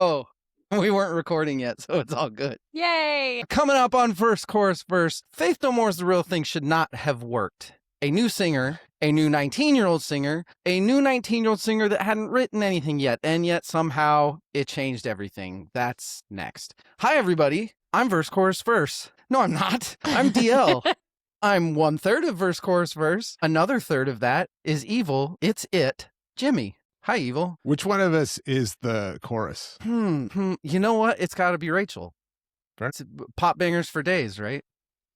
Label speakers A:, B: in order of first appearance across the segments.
A: Oh, we weren't recording yet, so it's all good.
B: Yay!
A: Coming up on First Chorus Verse, Faith No More's The Real Thing should not have worked. A new singer, a new 19-year-old singer, a new 19-year-old singer that hadn't written anything yet, and yet somehow it changed everything. That's next. Hi, everybody. I'm Verse Chorus Verse. No, I'm not. I'm DL. I'm 1/3 of Verse Chorus Verse. Another third of that is Evil. It's it, Jimmy. Hi, Evil.
C: Which one of us is the chorus?
A: You know what? It's got to be Rachel.
C: Fair.
A: It's pop bangers for days, right?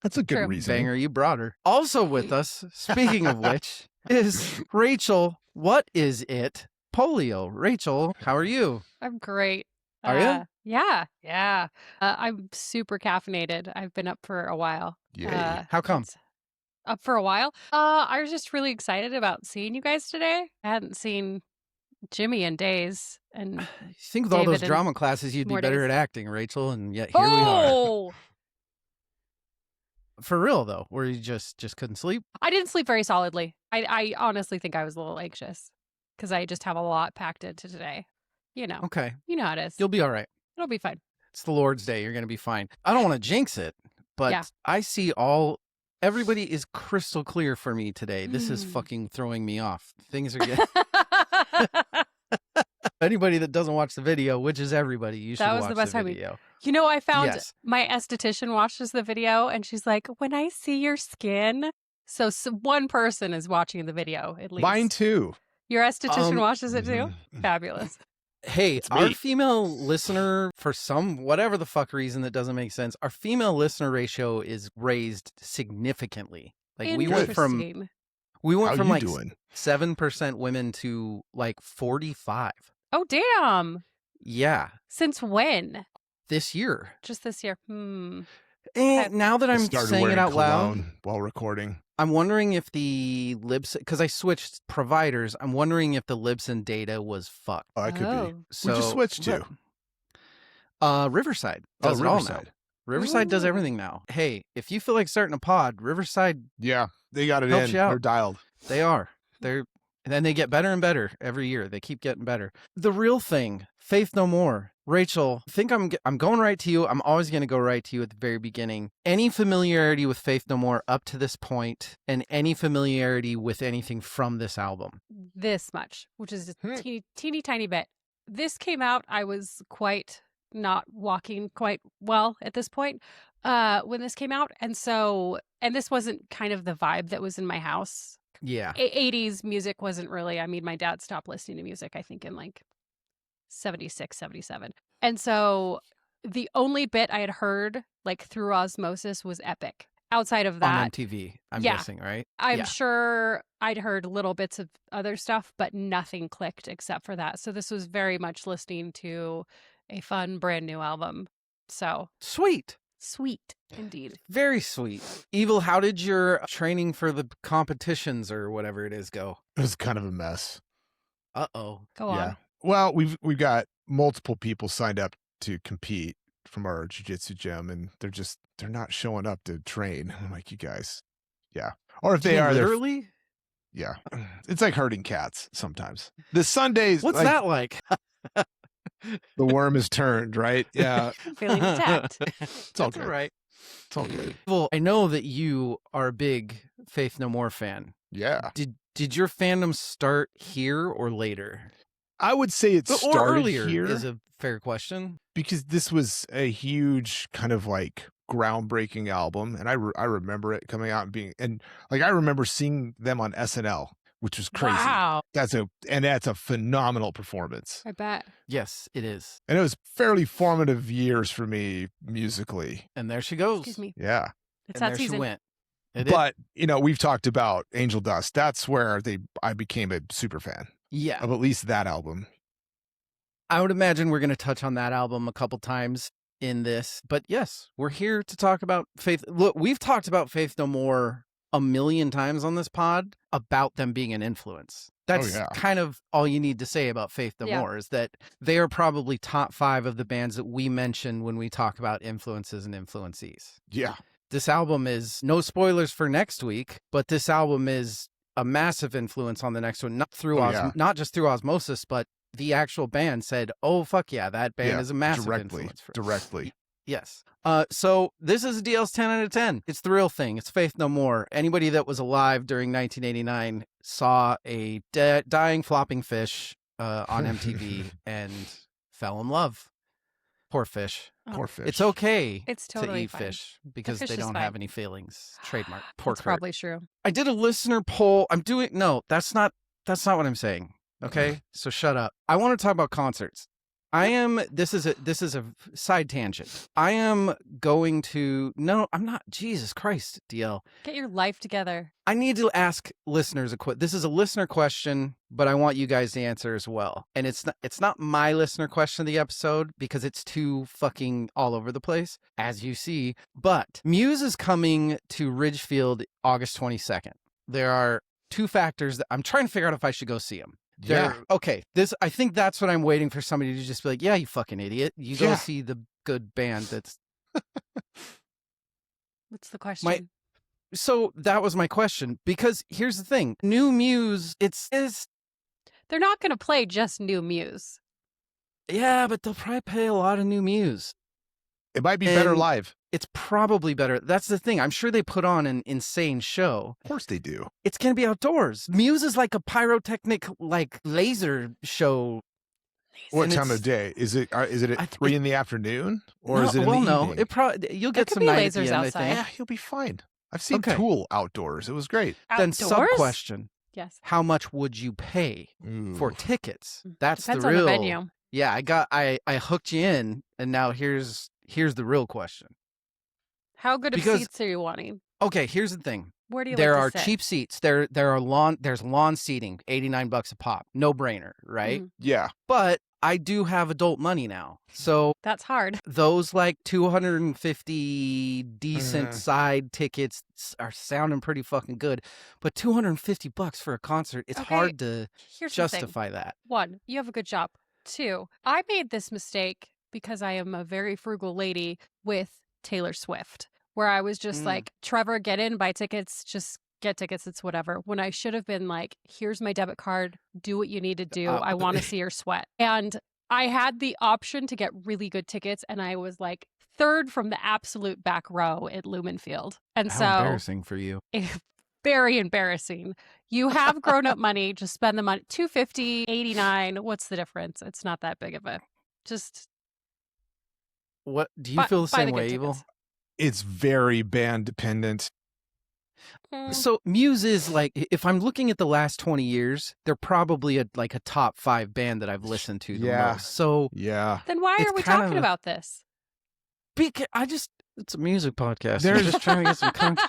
C: That's a good
B: True.
C: reason.
A: Banger, you brought her. Also with us, speaking of which, is Rachel. What is it? Polio. Rachel, how are you?
B: I'm great.
A: Are you?
B: Yeah. I'm super caffeinated. I've been up for a while.
C: Yay.
A: How come?
B: It's up for a while. I was just really excited about seeing you guys today. I hadn't seen Jimmy in days. And
A: You think with all those
B: David
A: drama classes, you'd be
B: more
A: better
B: days.
A: at acting, Rachel, and yet here we are.
B: oh,
A: For real, though, where you just couldn't sleep?
B: I didn't sleep very solidly. I honestly think I was a little anxious because I just have a lot packed into today. You know
A: Okay.
B: how it is.
A: You'll be all right.
B: It'll be fine.
A: It's the Lord's Day. You're going to be fine. I don't want to jinx it, but
B: Yeah.
A: I see everybody is crystal clear for me today. This is fucking throwing me off. Things are getting... Anybody that doesn't watch the video, which is everybody, you should
B: That was
A: watch
B: the best time
A: video.
B: You know, I found
A: Yes.
B: my esthetician watches the video and she's like, when I see your skin. So one person is watching the video at least.
C: Mine too.
B: Your esthetician watches it too?
C: Mhm.
B: Fabulous.
A: Hey,
C: It's
A: our
C: me.
A: female listener, for some whatever the fuck reason that doesn't make sense, our female listener ratio is raised significantly. Like we went from
B: Interesting.
C: How you
A: like
C: doing?
A: 7% women to like 45.
B: Oh, damn.
A: Yeah,
B: Since when?
A: this year.
B: Just this year.
A: And now that
C: I
A: I'm
C: started
A: saying it
C: wearing
A: out loud,
C: cologne while recording.
A: I'm wondering if the Libsyn, because I switched providers, I'm wondering if the Libsyn data was fucked.
C: Oh, I could be.
B: Oh.
A: So
C: Where'd you switch to?
A: Riverside does it all now.
C: Riverside.
A: Riverside does
B: Ooh.
A: everything now. Hey, if you feel like starting a pod, Riverside,
C: Yeah, they got it
A: Helps
C: in.
A: you out.
C: They're dialed.
A: they are. And then they get better and better every year. They keep getting better. The Real Thing, Faith No More. Rachel, I think I'm going right to you. I'm always going to go right to you at the very beginning. Any familiarity with Faith No More up to this point, and any familiarity with anything from this album?
B: This much, which is a teeny tiny bit. This came out, I was quite not walking quite well at this point when this came out. And this wasn't kind of the vibe that was in my house.
A: Yeah.
B: 80s music wasn't really, I mean, my dad stopped listening to music, I think in like 76, 77. And so the only bit I had heard like through osmosis was Epic. Outside of that,
A: On MTV, I'm
B: Yeah.
A: guessing, right?
B: I'm
A: Yeah.
B: sure I'd heard little bits of other stuff, but nothing clicked except for that. So this was very much listening to a fun, brand new album. So
A: Sweet.
B: sweet indeed.
A: Very sweet. Evil, how did your training for the competitions or whatever it is go?
C: It was kind of a mess.
A: Uh-oh.
B: Go on.
C: Yeah. Well, we've got multiple people signed up to compete from our jiu-jitsu gym, and they're not showing up to train. I'm like, you guys, yeah. Or if they are, they're
A: literally?
C: yeah. It's like herding cats sometimes. The Sundays,
A: What's
C: like,
A: that like?
C: the worm is turned, right? Yeah,
B: Feeling attacked.
C: it's all
A: That's
C: good.
A: all right.
C: It's all good.
A: Well, I know that you are a big Faith No More fan.
C: Yeah,
A: Did your fandom start here or later?
C: I would say it
A: Or
C: started
A: earlier
C: here
A: is a fair question.
C: because this was a huge kind of like groundbreaking album, and I remember it coming out and being, and like I remember seeing them on SNL, which was crazy.
B: Wow.
C: That's a phenomenal performance,
B: I bet.
A: Yes, it is.
C: and it was fairly formative years for me musically.
A: And there she goes.
B: Excuse me.
C: Yeah,
B: It's
A: And
B: that
A: there
B: season.
A: she went. It is.
C: but we've talked about Angel Dust. That's where I became a super fan
A: Yeah.
C: of at least that album.
A: I would imagine we're going to touch on that album a couple times in this. But yes, we're here to talk about Faith. Look, we've talked about Faith No More a million times on this pod about them being an influence. That's
C: yeah.
A: kind of all you need to say about Faith No
B: Yeah.
A: More is that they are probably top 5 of the bands that we mention when we talk about influences and influencees.
C: Yeah,
A: This album is, no spoilers for next week, but this album is a massive influence on the next one, not through
C: Oh, yeah.
A: not just through osmosis, but the actual band said, "Oh fuck yeah, that band is a massive influence for us."
C: Directly.
A: Yes. So this is DL's 10 out of 10. It's the real thing. It's Faith No More. Anybody that was alive during 1989 saw a dying flopping fish on MTV and fell in love. Poor fish.
C: Poor fish.
A: It's okay
B: It's totally
A: to eat
B: fine.
A: fish because
B: fish
A: they
B: is
A: don't
B: fine.
A: have any feelings. Trademark. Poor
B: That's
A: Kurt.
B: probably true.
A: I did a listener poll. That's not what I'm saying. Okay? So shut up. I want to talk about concerts. This is a side tangent. I am going to I'm not. Jesus Christ, DL.
B: Get your life together.
A: I need to ask listeners this is a listener question, but I want you guys to answer as well. And it's not my listener question of the episode because it's too fucking all over the place, as you see. But Muse is coming to Ridgefield August 22nd. There are two factors that I'm trying to figure out if I should go see them. Okay. I think that's what I'm waiting for somebody to just be like, yeah, you fucking idiot. You go see the good band that's.
B: What's the question?
A: So that was my question, because here's the thing. New Muse,
B: They're not going to play just new Muse.
A: Yeah, but they'll probably play a lot of new Muse.
C: It might be better live.
A: It's probably better. That's the thing. I'm sure they put on an insane show.
C: Of course they do.
A: It's going to be outdoors. Muse is like a pyrotechnic, like laser show.
C: What time of day? Is it at 3 in the afternoon? Or is it in the evening?
A: It probably, you'll get
B: There
A: some
B: could be
A: night at the
B: lasers
A: end, I
B: outside.
A: think.
C: Yeah, you'll be fine. I've seen Tool outdoors. It was great.
A: Then
B: Outdoors?
A: sub-question.
B: Yes.
A: How much would you pay for tickets? That's
B: Depends
A: the real.
B: on the venue.
A: Yeah, I hooked you in, and now here's the real question.
B: How good of
A: Because-
B: seats are you wanting?
A: Okay, here's the thing.
B: Where do you
A: There
B: like
A: are
B: to sit?
A: cheap seats. There's lawn seating, $89 a pop. No brainer, right?
B: Mhm.
C: Yeah.
A: But I do have adult money now. So
B: That's hard.
A: those like 250 decent side tickets are sounding pretty fucking good. But $250 for a concert, it's
B: Okay,
A: hard to
B: Here's the thing.
A: justify that.
B: 1, you have a good job. 2, I made this mistake because I am a very frugal lady with Taylor Swift, where I was just like, Trevor, get in, buy tickets, just get tickets, it's whatever. When I should have been like, here's my debit card, do what you need to do. I want to see her sweat. And I had the option to get really good tickets, and I was like third from the absolute back row at Lumen Field. And
A: How embarrassing for you.
B: very embarrassing. You have grown up money, just spend the money. $250, $89, what's the difference? It's not that big of a just
A: What do you feel the
B: buy
A: same
B: good
A: way, Evil?
B: tickets.
C: It's very band dependent.
A: So Muse is like, if I'm looking at the last 20 years, they're probably a top 5 band that I've listened to the most. So
C: Yeah.
B: Then why
A: It's
B: are we
A: kind
B: talking
A: of a-
B: about this?
A: it's a music podcast.
C: There's-
A: I'm just trying to get some content.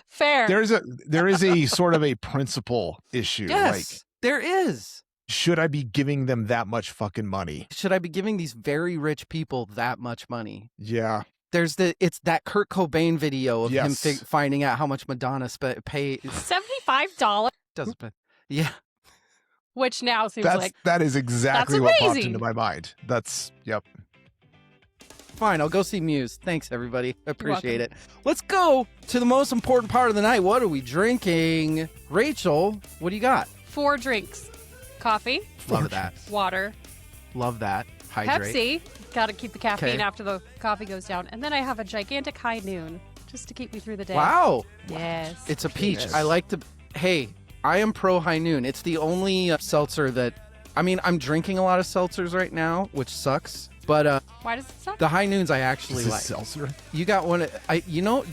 B: Fair.
C: There is a sort of a principle issue.
A: Yes, there is.
C: Should I be giving them that much fucking money?
A: Should I be giving these very rich people that much money?
C: Yeah.
A: It's that Kurt Cobain video of him
C: Yes.
A: finding out how much Madonna paid.
B: $75,
A: Doesn't, yeah.
B: which now seems like
C: That is exactly
B: That's
C: what popped
B: amazing.
C: into my mind. Yep.
A: Fine, I'll go see Muse. Thanks, everybody. I appreciate
B: welcome.
A: it. Let's go to the most important part of the night. What are we drinking? Rachel, what do you got?
B: 4 drinks. Coffee,
A: Love that.
B: water,
A: Love that. Hydrate.
B: Pepsi. Got to keep the caffeine
A: Okay.
B: after the coffee goes down. And then I have a gigantic high noon just to keep me through the day.
A: Wow.
B: Yes.
A: It's a peach.
C: Yes.
A: I like to. Hey, I am pro High Noon. It's the only seltzer that. I mean, I'm drinking a lot of seltzers right now, which sucks. But
B: Why does it suck?
A: the High Noons I actually
C: Is this
A: like.
C: seltzer?
A: You got one. Do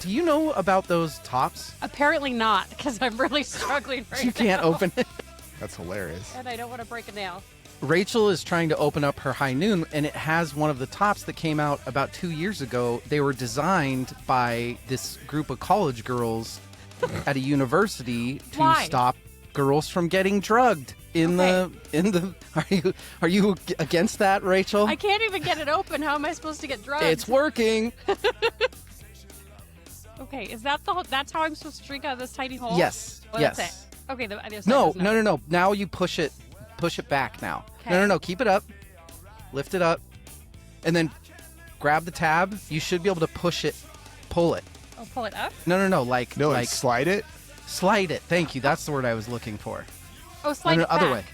A: you know about those tops?
B: Apparently not, because I'm really struggling right
A: You can't
B: now.
A: open it.
C: That's hilarious.
B: And I don't want to break a nail.
A: Rachel is trying to open up her High Noon, and it has one of the tops that came out about 2 years ago. They were designed by this group of college girls at a university to
B: Why?
A: stop girls from getting drugged in the. Are you against that, Rachel?
B: I can't even get it open. How am I supposed to get drugs?
A: It's working.
B: Okay, is that that's how I'm supposed to drink out of this tiny hole?
A: Yes.
B: Well,
A: yes.
B: that's it. Okay, the other side
A: No,
B: doesn't have
A: no. Now you push it back now.
B: Okay.
A: No. Keep it up. Lift it up. And then grab the tab. You should be able to pull it.
B: Oh, pull it up?
A: No. Like
C: Slide it.
A: slide it. Thank you. That's the word I was looking for.
B: Oh, slide it
A: other
B: back.
A: way.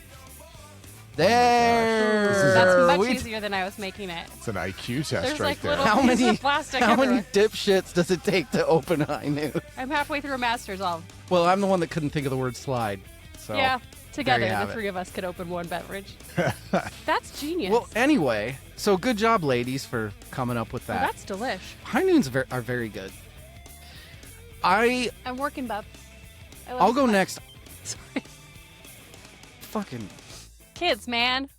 A: There.
C: This is
B: That's much
A: We-
B: easier than I was making it.
C: It's an IQ test
B: There's
C: right
B: like
C: there.
B: little
A: How
B: pieces
A: many-
B: of plastic
A: How many
B: everywhere.
A: dipshits does it take to open High Noon?
B: I'm halfway through a master's all.
A: Well, I'm the one that couldn't think of the word slide. So.
B: Yeah, together
A: there you have
B: the
A: it.
B: three of us could open one beverage. That's genius.
A: Well, anyway, so good job, ladies, for coming up with
B: Well,
A: that.
B: that's delish.
A: High Noons are very good. I'm
B: working, bub. I love
A: I'll
B: you
A: go
B: so much.
A: next.
B: Sorry.
A: Fucking.
B: Kids, man.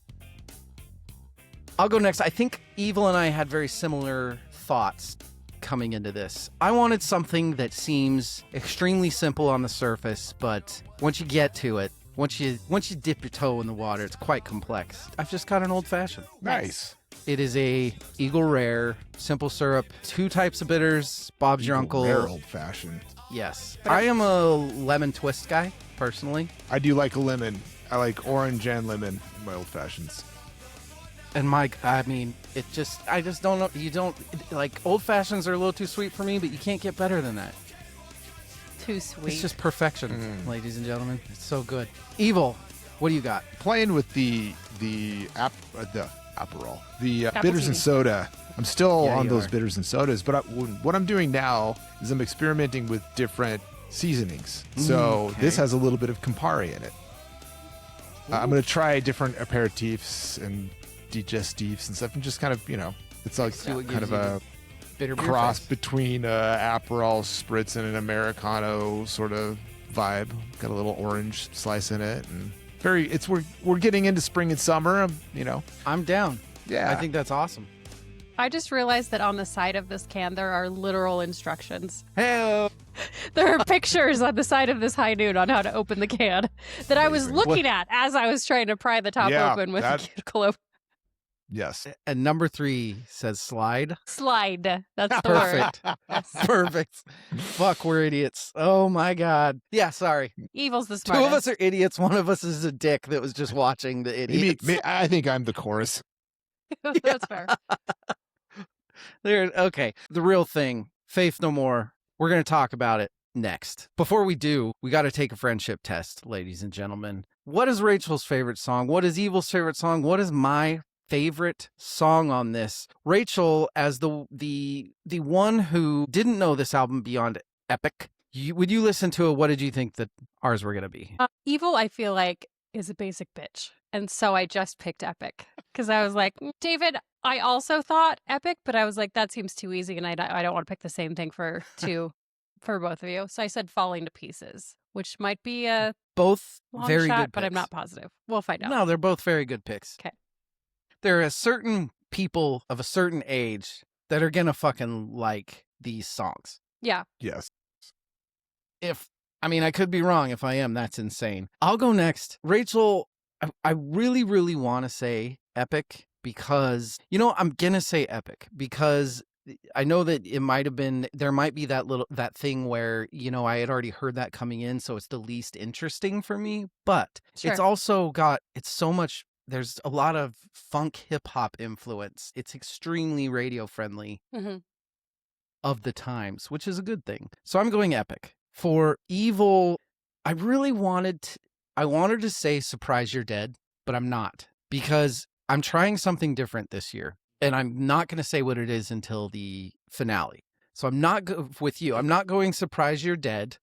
A: I'll go next. I think Evil and I had very similar thoughts coming into this. I wanted something that seems extremely simple on the surface, but once you get to it, once you dip your toe in the water, it's quite complex. I've just got an old fashioned.
C: Nice.
A: It is a Eagle Rare, simple syrup, 2 types of bitters. Bob's your uncle.
C: Rare old fashioned.
A: Yes. I am a lemon twist guy, personally.
C: I do like a lemon. I like orange and lemon in my old fashions.
A: And Mike, I mean, I just don't know. You don't, like, old fashions are a little too sweet for me, but you can't get better than that.
B: Too sweet.
A: It's just perfection, ladies and gentlemen. It's so good. Evil, what do you got?
C: Playing with the Aperol, the
B: Appletini.
C: bitters and soda. I'm still
A: Yeah,
C: on
A: you
C: those
A: are.
C: bitters and sodas, but what I'm doing now is I'm experimenting with different seasonings. So
A: okay.
C: this has a little bit of Campari in it. I'm going to try different aperitifs and digestifs and stuff, and just kind of, it's like
A: See what
C: kind
A: gives
C: of
A: you
C: a
A: Bitter beer
C: cross
A: face.
C: between Aperol Spritz and an Americano sort of vibe. Got a little orange slice in it, and we're getting into spring and summer.
A: I'm down.
C: Yeah.
A: I think that's awesome.
B: I just realized that on the side of this can there are literal instructions.
A: Hey,
B: There are pictures on the side of this High Noon on how to open the can that I was
C: Amazing.
B: looking at as I was trying to pry the top
C: Yeah,
B: open with the
C: that-
B: cuticle open.
C: Yes.
A: and number 3 says slide.
B: Slide. That's the word.
A: Perfect. Perfect. Fuck, we're idiots. Oh my God. Yeah, sorry.
B: Evil's the
A: 2
B: smartest.
A: of us are idiots. One of us is a dick that was just watching the idiots.
C: I think I'm the chorus.
B: That's fair.
A: Okay. The real thing, Faith No More. We're going to talk about it next. Before we do, we got to take a friendship test, ladies and gentlemen. What is Rachel's favorite song? What is Evil's favorite song? What is my favorite song on this? Rachel, as the one who didn't know this album beyond Epic, would you listen to it? What did you think that ours were going to be?
B: Evil, I feel like, is a basic bitch. And so I just picked Epic. Because I was like, David, I also thought Epic, but I was like, that seems too easy. And I don't want to pick the same thing for both of you. So I said Falling to Pieces, which might be a
A: Both
B: long
A: very
B: shot,
A: good
B: but I'm
A: picks.
B: not positive. We'll find out.
A: No, they're both very good picks.
B: 'Kay.
A: There are certain people of a certain age that are gonna fucking like these songs.
B: Yeah.
C: Yes.
A: I could be wrong. If I am, that's insane. I'll go next. Rachel, I really, really want to say Epic because, I'm gonna say Epic because I know that it might have been, there might be that thing where, I had already heard that coming in, so it's the least interesting for me, but
B: Sure.
A: it's also it's so much, there's a lot of funk hip hop influence. It's extremely radio friendly
B: Mm-hmm.
A: of the times, which is a good thing. So I'm going Epic. For Evil, I really wanted to say Surprise You're Dead, but I'm not, because I'm trying something different this year. And I'm not going to say what it is until the finale. So I'm not with you. I'm not going Surprise You're Dead.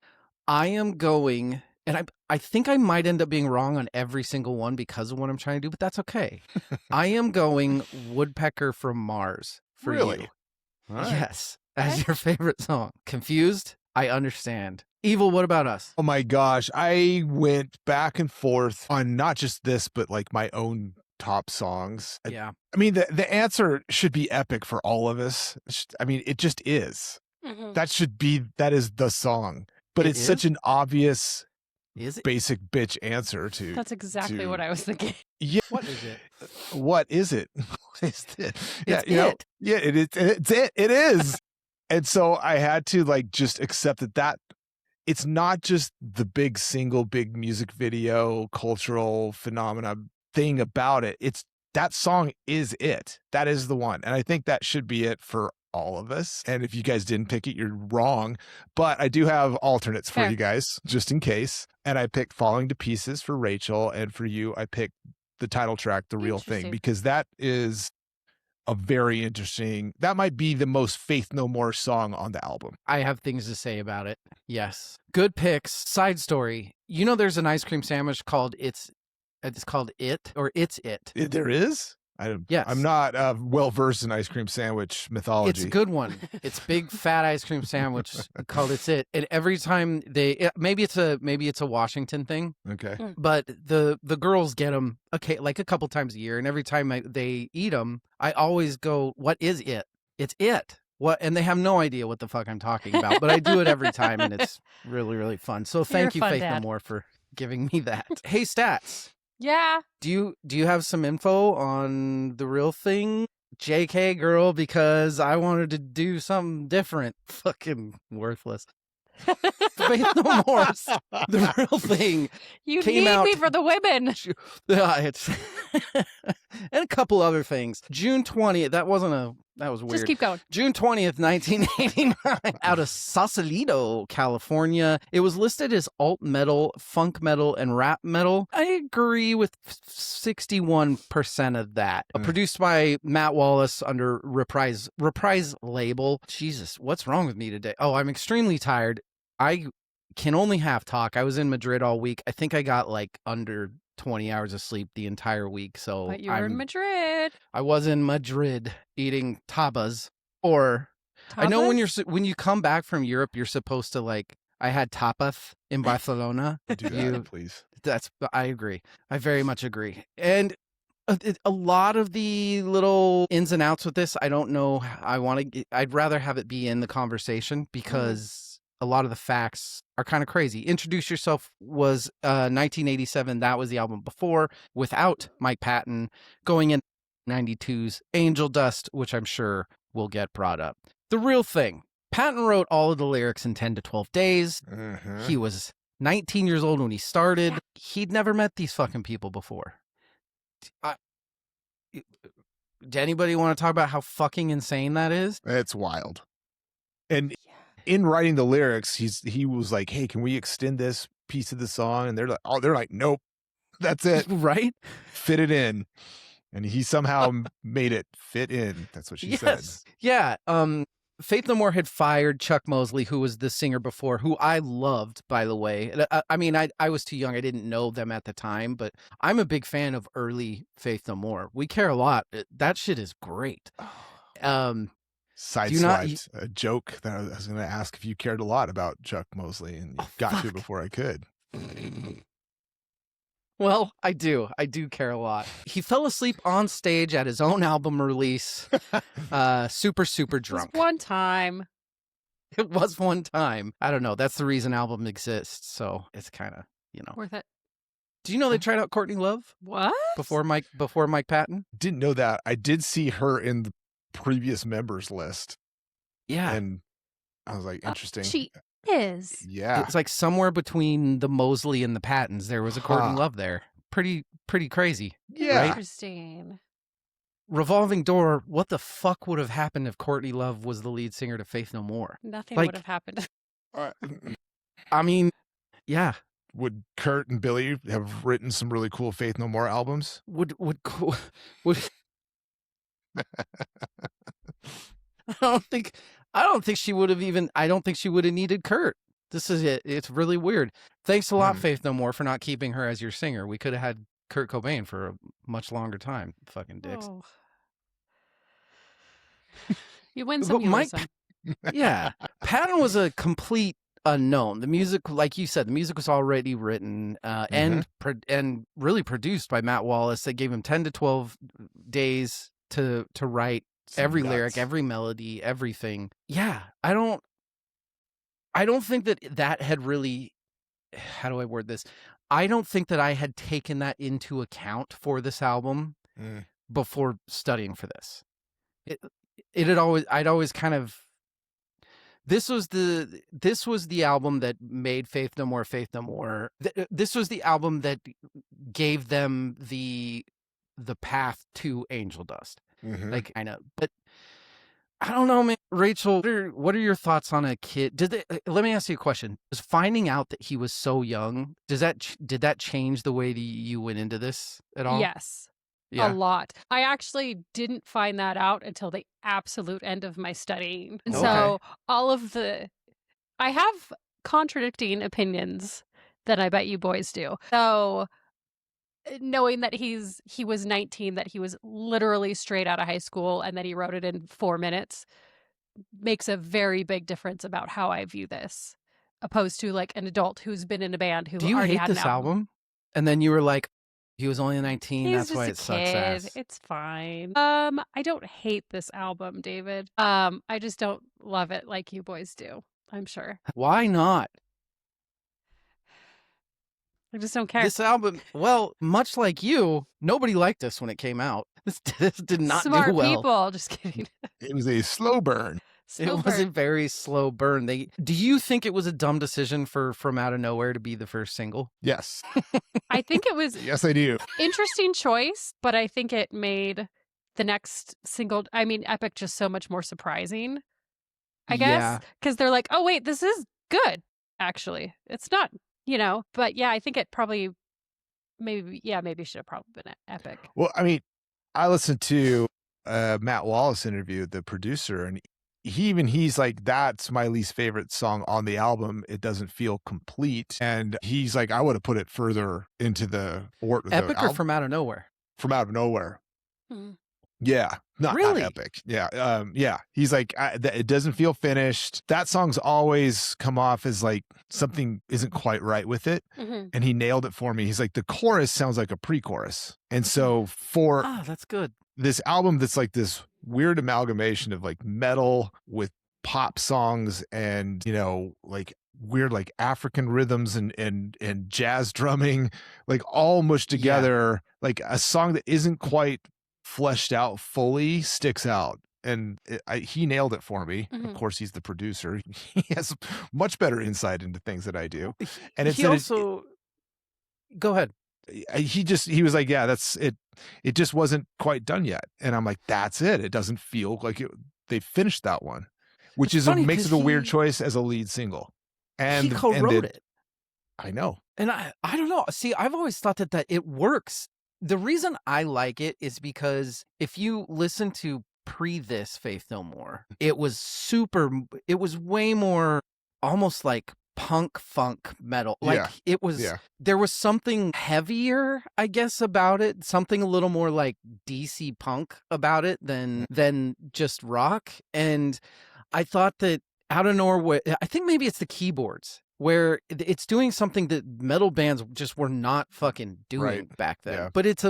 A: I am going, and I think I might end up being wrong on every single one because of what I'm trying to do, but that's okay. I am going Woodpecker from Mars for
C: Really?
A: you.
C: All right.
A: Yes, as
B: Okay.
A: your favorite song. Confused? I understand. Evil, what about us?
C: Oh my gosh. I went back and forth on not just this, but like my own top songs.
A: Yeah.
C: The answer should be Epic for all of us. It just is.
B: Mm-hmm.
C: That is the song. But
A: It
C: it's
A: is?
C: such an obvious
A: Is it?
C: basic bitch answer to
B: That's exactly
C: to-
B: what I was thinking.
C: Yeah.
A: What is it?
C: What is it? What is it? Yeah,
A: It's it.
C: Yeah, it's it. It is. And so I had to just accept that it's not just the big music video cultural phenomena thing about it. It's that song is it. That is the one. And I think that should be it for all of us. And if you guys didn't pick it, you're wrong. But I do have alternates for
B: Fair.
C: you guys, just in case. And I picked Falling to Pieces for Rachel. And for you, I picked the title track, The Real Thing,
B: Interesting.
C: because that is a very interesting, that might be the most Faith No More song on the album.
A: I have things to say about it. Yes. Good picks. Side story. You know, there's an ice cream sandwich called It's called It or It's It.
C: There is?
A: Yes.
C: I'm not well versed in ice cream sandwich mythology.
A: It's a good one. It's big fat ice cream sandwich called It's It. And every time maybe it's a Washington thing,
C: Okay.
A: but the girls get them a couple times a year, and every time they eat them, I always go, "What is it? It's it." What? And they have no idea what the fuck I'm talking about, but I do it every time, and it's really, really fun. So thank you,
B: fun
A: Faith No
B: dad.
A: More, for giving me that. Hey, Stats.
B: Yeah.
A: Do you have some info on The Real Thing? JK, girl, because I wanted to do something different. Fucking worthless. Faith No More's The Real Thing
B: You
A: came
B: need
A: out.
B: me for the women.
A: Yeah, it's and a couple other things. June 20th. That was weird.
B: Just keep going.
A: June 20th, 1989, out of Sausalito, California. It was listed as alt metal, funk metal, and rap metal. I agree with 61% of that. Produced by Matt Wallace under Reprise label. Jesus, what's wrong with me today? Oh, I'm extremely tired. I can only half talk. I was in Madrid all week. I think I got under 20 hours of sleep the entire week. So
B: But you were in Madrid.
A: I was in Madrid eating tapas. Or I know when you come back from Europe, you're supposed to I had tapas in Barcelona.
C: Do that, please.
A: I agree. I very much agree. And a lot of the little ins and outs with this, I don't know. I'd rather have it be in the conversation because a lot of the facts are kind of crazy. Introduce Yourself was 1987. That was the album before, without Mike Patton. Going in 92's Angel Dust, which I'm sure will get brought up. The Real Thing. Patton wrote all of the lyrics in 10 to 12 days. He was 19 years old when he started. He'd never met these fucking people before. Do anybody want to talk about how fucking insane that is?
C: It's wild. And in writing the lyrics, he was like, "Hey, can we extend this piece of the song?" And they're like, "Nope, that's it."
A: Right?
C: Fit it in. And he somehow made it fit in. That's what she said.
A: Yeah. Faith No More had fired Chuck Mosley, who was the singer before, who I loved, by the way. I mean, I was too young. I didn't know them at the time, but I'm a big fan of early Faith No More. We Care a Lot. That shit is great.
C: Sideswiped a joke that I was going to ask if you cared a lot about Chuck Mosley, and you got to before I could.
A: Well, I do. I do care a lot. He fell asleep on stage at his own album release, super, super drunk.
B: Just one time.
A: It was one time. I don't know. That's the reason album exists. So it's kind of,
B: Worth it.
A: Do you know they tried out Courtney Love
B: What?
A: before Mike Patton?
C: Didn't know that. I did see her in the previous members list.
A: Yeah.
C: And I was like, interesting.
B: She is.
C: Yeah.
A: It's like somewhere between the Mosley and the Pattons, there was a Courtney Love there. Pretty crazy.
C: Yeah.
A: Right?
B: Interesting.
A: Revolving Door, what the fuck would have happened if Courtney Love was the lead singer to Faith No More?
B: Nothing
A: Like-
B: would have happened.
A: I mean, yeah.
C: Would Kurt and Billy have written some really cool Faith No More albums?
A: Would I don't think she would have needed Kurt. This is it. It's really weird. Thanks a lot, Faith No More, for not keeping her as your singer. We could have had Kurt Cobain for a much longer time. Fucking dicks.
B: Oh. You win some,
A: But
B: you
A: Mike-
B: lose some.
A: Yeah. Patton was a complete unknown. The music, like you said, the music was already written and really produced by Matt Wallace. They gave him 10 to 12 days to write every lyric, every melody, everything. Yeah. I don't think that had really, how do I word this? I don't think that I had taken that into account for this album before studying for this. I'd always kind of, this was the album that made Faith No More Faith No More. This was the album that gave them the path to Angel Dust. Like, I know, but I don't know, man. Rachel, what are your thoughts on a kid? Let me ask you a question. Does finding out that he was so young, did that change the way that you went into this at all?
B: Yes.
A: Yeah.
B: A lot. I actually didn't find that out until the absolute end of my studying. And so I have contradicting opinions that I bet you boys do. So knowing that he was 19, that he was literally straight out of high school and that he wrote it in 4 minutes makes a very big difference about how I view this, opposed to like an adult who's been in a band who
A: Do you
B: already
A: hate
B: had
A: this
B: an album.
A: And then you were like, he was only 19,
B: He's
A: that's
B: just
A: why
B: a
A: it sucks
B: kid.
A: ass.
B: It's fine. I don't hate this album, David. I just don't love it like you boys do, I'm sure.
A: Why not?
B: I just don't care.
A: This album, well, much like you, nobody liked this when it came out. This did not
B: Smart
A: do well.
B: people. Just kidding.
C: It was a slow burn.
B: Slow
A: It was a
B: burn.
A: very slow burn. Do you think it was a dumb decision for From Out of Nowhere to be the first single?
C: Yes.
B: I think it was
C: Yes, I do.
B: interesting choice, but I think it made the next single, I mean, Epic, just so much more surprising, I guess.
A: Yeah.
B: Because they're like, oh, wait, this is good, actually. It's not, but yeah, I think it probably, maybe should have probably been Epic.
C: Well, I mean, I listened to Matt Wallace interview, the producer, and he's like, that's my least favorite song on the album. It doesn't feel complete. And he's like, I would have put it further into the
A: Epic or From Out of Nowhere?
C: From Out of Nowhere.
B: Hmm.
C: Yeah. Not
A: Really?
C: Epic. Yeah. Yeah. He's like, it doesn't feel finished. That song's always come off as like something isn't quite right with it.
B: Mm-hmm.
C: And he nailed it for me. He's like, the chorus sounds like a pre-chorus. And so for
A: That's good.
C: this album that's like this weird amalgamation of like metal with pop songs and, like weird like African rhythms and jazz drumming, like all mushed together, like a song that isn't quite fleshed out fully sticks out. And he nailed it for me.
B: Mm-hmm.
C: Of course, he's the producer. He has much better insight into things that I do. And
A: He also... Go ahead.
C: He was like, yeah, that's it. It just wasn't quite done yet. And I'm like, that's it. It doesn't feel like they finished that one, which makes it a weird choice as a lead single. And
A: he co-wrote it.
C: I know.
A: And I don't know. See, I've always thought that it works. The reason I like it is because if you listen to this Faith No More, it was way more almost like punk funk metal. Like it was, there was something heavier, I guess, about it. Something a little more like DC punk about it than just rock. And I thought that Out of Nowhere, I think maybe it's the keyboards, where it's doing something that metal bands just were not fucking doing back then. Yeah. But it's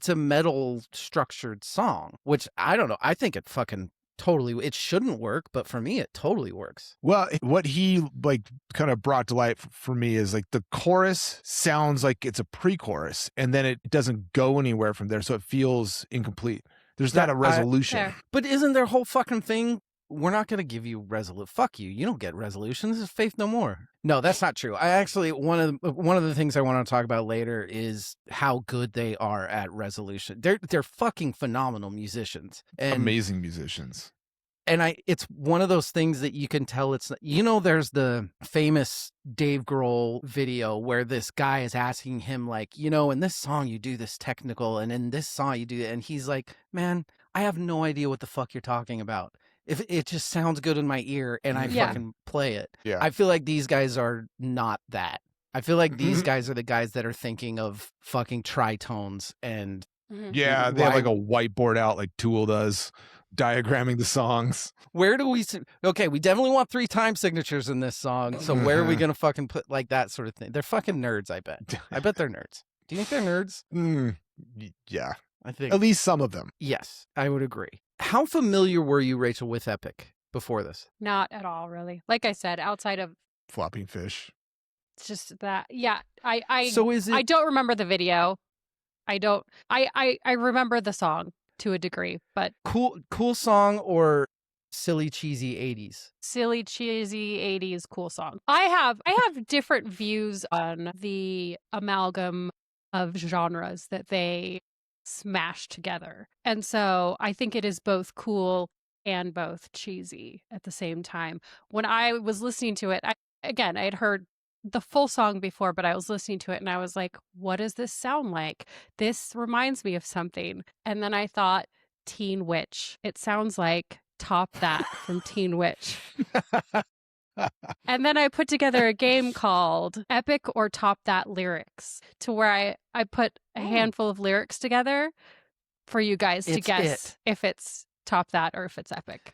A: a metal structured song, which I don't know. I think it fucking totally, it shouldn't work, but for me, it totally works.
C: Well, what he like kind of brought to light for me is like the chorus sounds like it's a pre-chorus and then it doesn't go anywhere from there. So it feels incomplete. There's not a resolution.
A: But isn't their whole fucking thing, we're not going to give you fuck you. You don't get resolution. This is Faith No More. No, that's not true. I actually, one of the things I want to talk about later is how good they are at resolution. They're fucking phenomenal musicians. And,
C: amazing musicians.
A: And it's one of those things that you can tell it's, there's the famous Dave Grohl video where this guy is asking him like, in this song you do this technical and in this song you do it. And he's like, man, I have no idea what the fuck you're talking about. If it just sounds good in my ear and I fucking play it. Yeah. I feel like these guys are not that. I feel like these guys are the guys that are thinking of fucking tritones and...
C: Yeah, they have like a whiteboard out like Tool does, diagramming the songs.
A: Where do we... Okay, we definitely want 3 time signatures in this song, so where are we going to fucking put like that sort of thing? They're fucking nerds, I bet. I bet they're nerds. Do you think they're nerds?
C: Yeah.
A: I think...
C: At least some of them.
A: Yes, I would agree. How familiar were you, Rachel, with Epic before this?
B: Not at all, really. Like I said, outside of
C: Flopping Fish.
B: It's just that, yeah. I
A: so is it...
B: I don't remember the video. I don't. I remember the song to a degree, but
A: cool song or silly cheesy 80s?
B: Silly cheesy 80s cool song. I have different views on the amalgam of genres that they smash together. And so I think it is both cool and both cheesy at the same time. When I was listening to it, I had heard the full song before, but I was listening to it and I was like, what does this sound like? This reminds me of something. And then I thought, Teen Witch. It sounds like Top That from Teen Witch. And then I put together a game called Epic or Top That Lyrics, to where I put a handful of lyrics together for you guys to guess if it's Top That or if it's epic.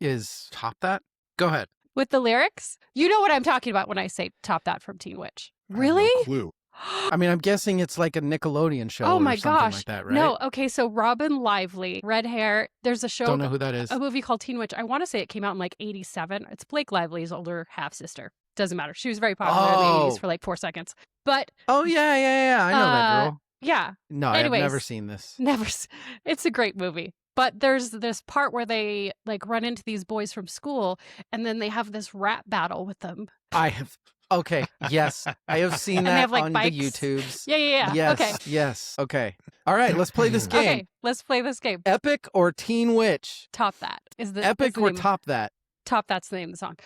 A: Is Top That? Go ahead.
B: With the lyrics? You know what I'm talking about when I say Top That from Teen Witch. Really?
C: I have no clue.
A: I mean, I'm guessing it's like a Nickelodeon show
B: Oh my
A: or something
B: gosh.
A: like that, right?
B: No, okay, so Robin Lively, red hair. There's a show.
A: Don't know who that is.
B: A movie called Teen Witch. I want to say it came out in like 87. It's Blake Lively's older half-sister. Doesn't matter. She was very popular in the 80s for like 4 seconds. But
A: oh, yeah. I know that girl.
B: Yeah.
A: No,
B: Anyways,
A: I've never seen this.
B: It's a great movie. But there's this part where they like run into these boys from school and then they have this rap battle with them.
A: I have. Okay. Yes. I have seen
B: And they
A: that
B: have, like,
A: on
B: bikes.
A: the YouTubes.
B: Yeah.
A: Yes.
B: Okay.
A: Yes. Okay. All right. Let's play this game.
B: Okay, let's play this game.
A: Epic or Teen Witch?
B: Top That is the
A: Epic
B: is the
A: or
B: name.
A: Top That?
B: Top That's the name of the song.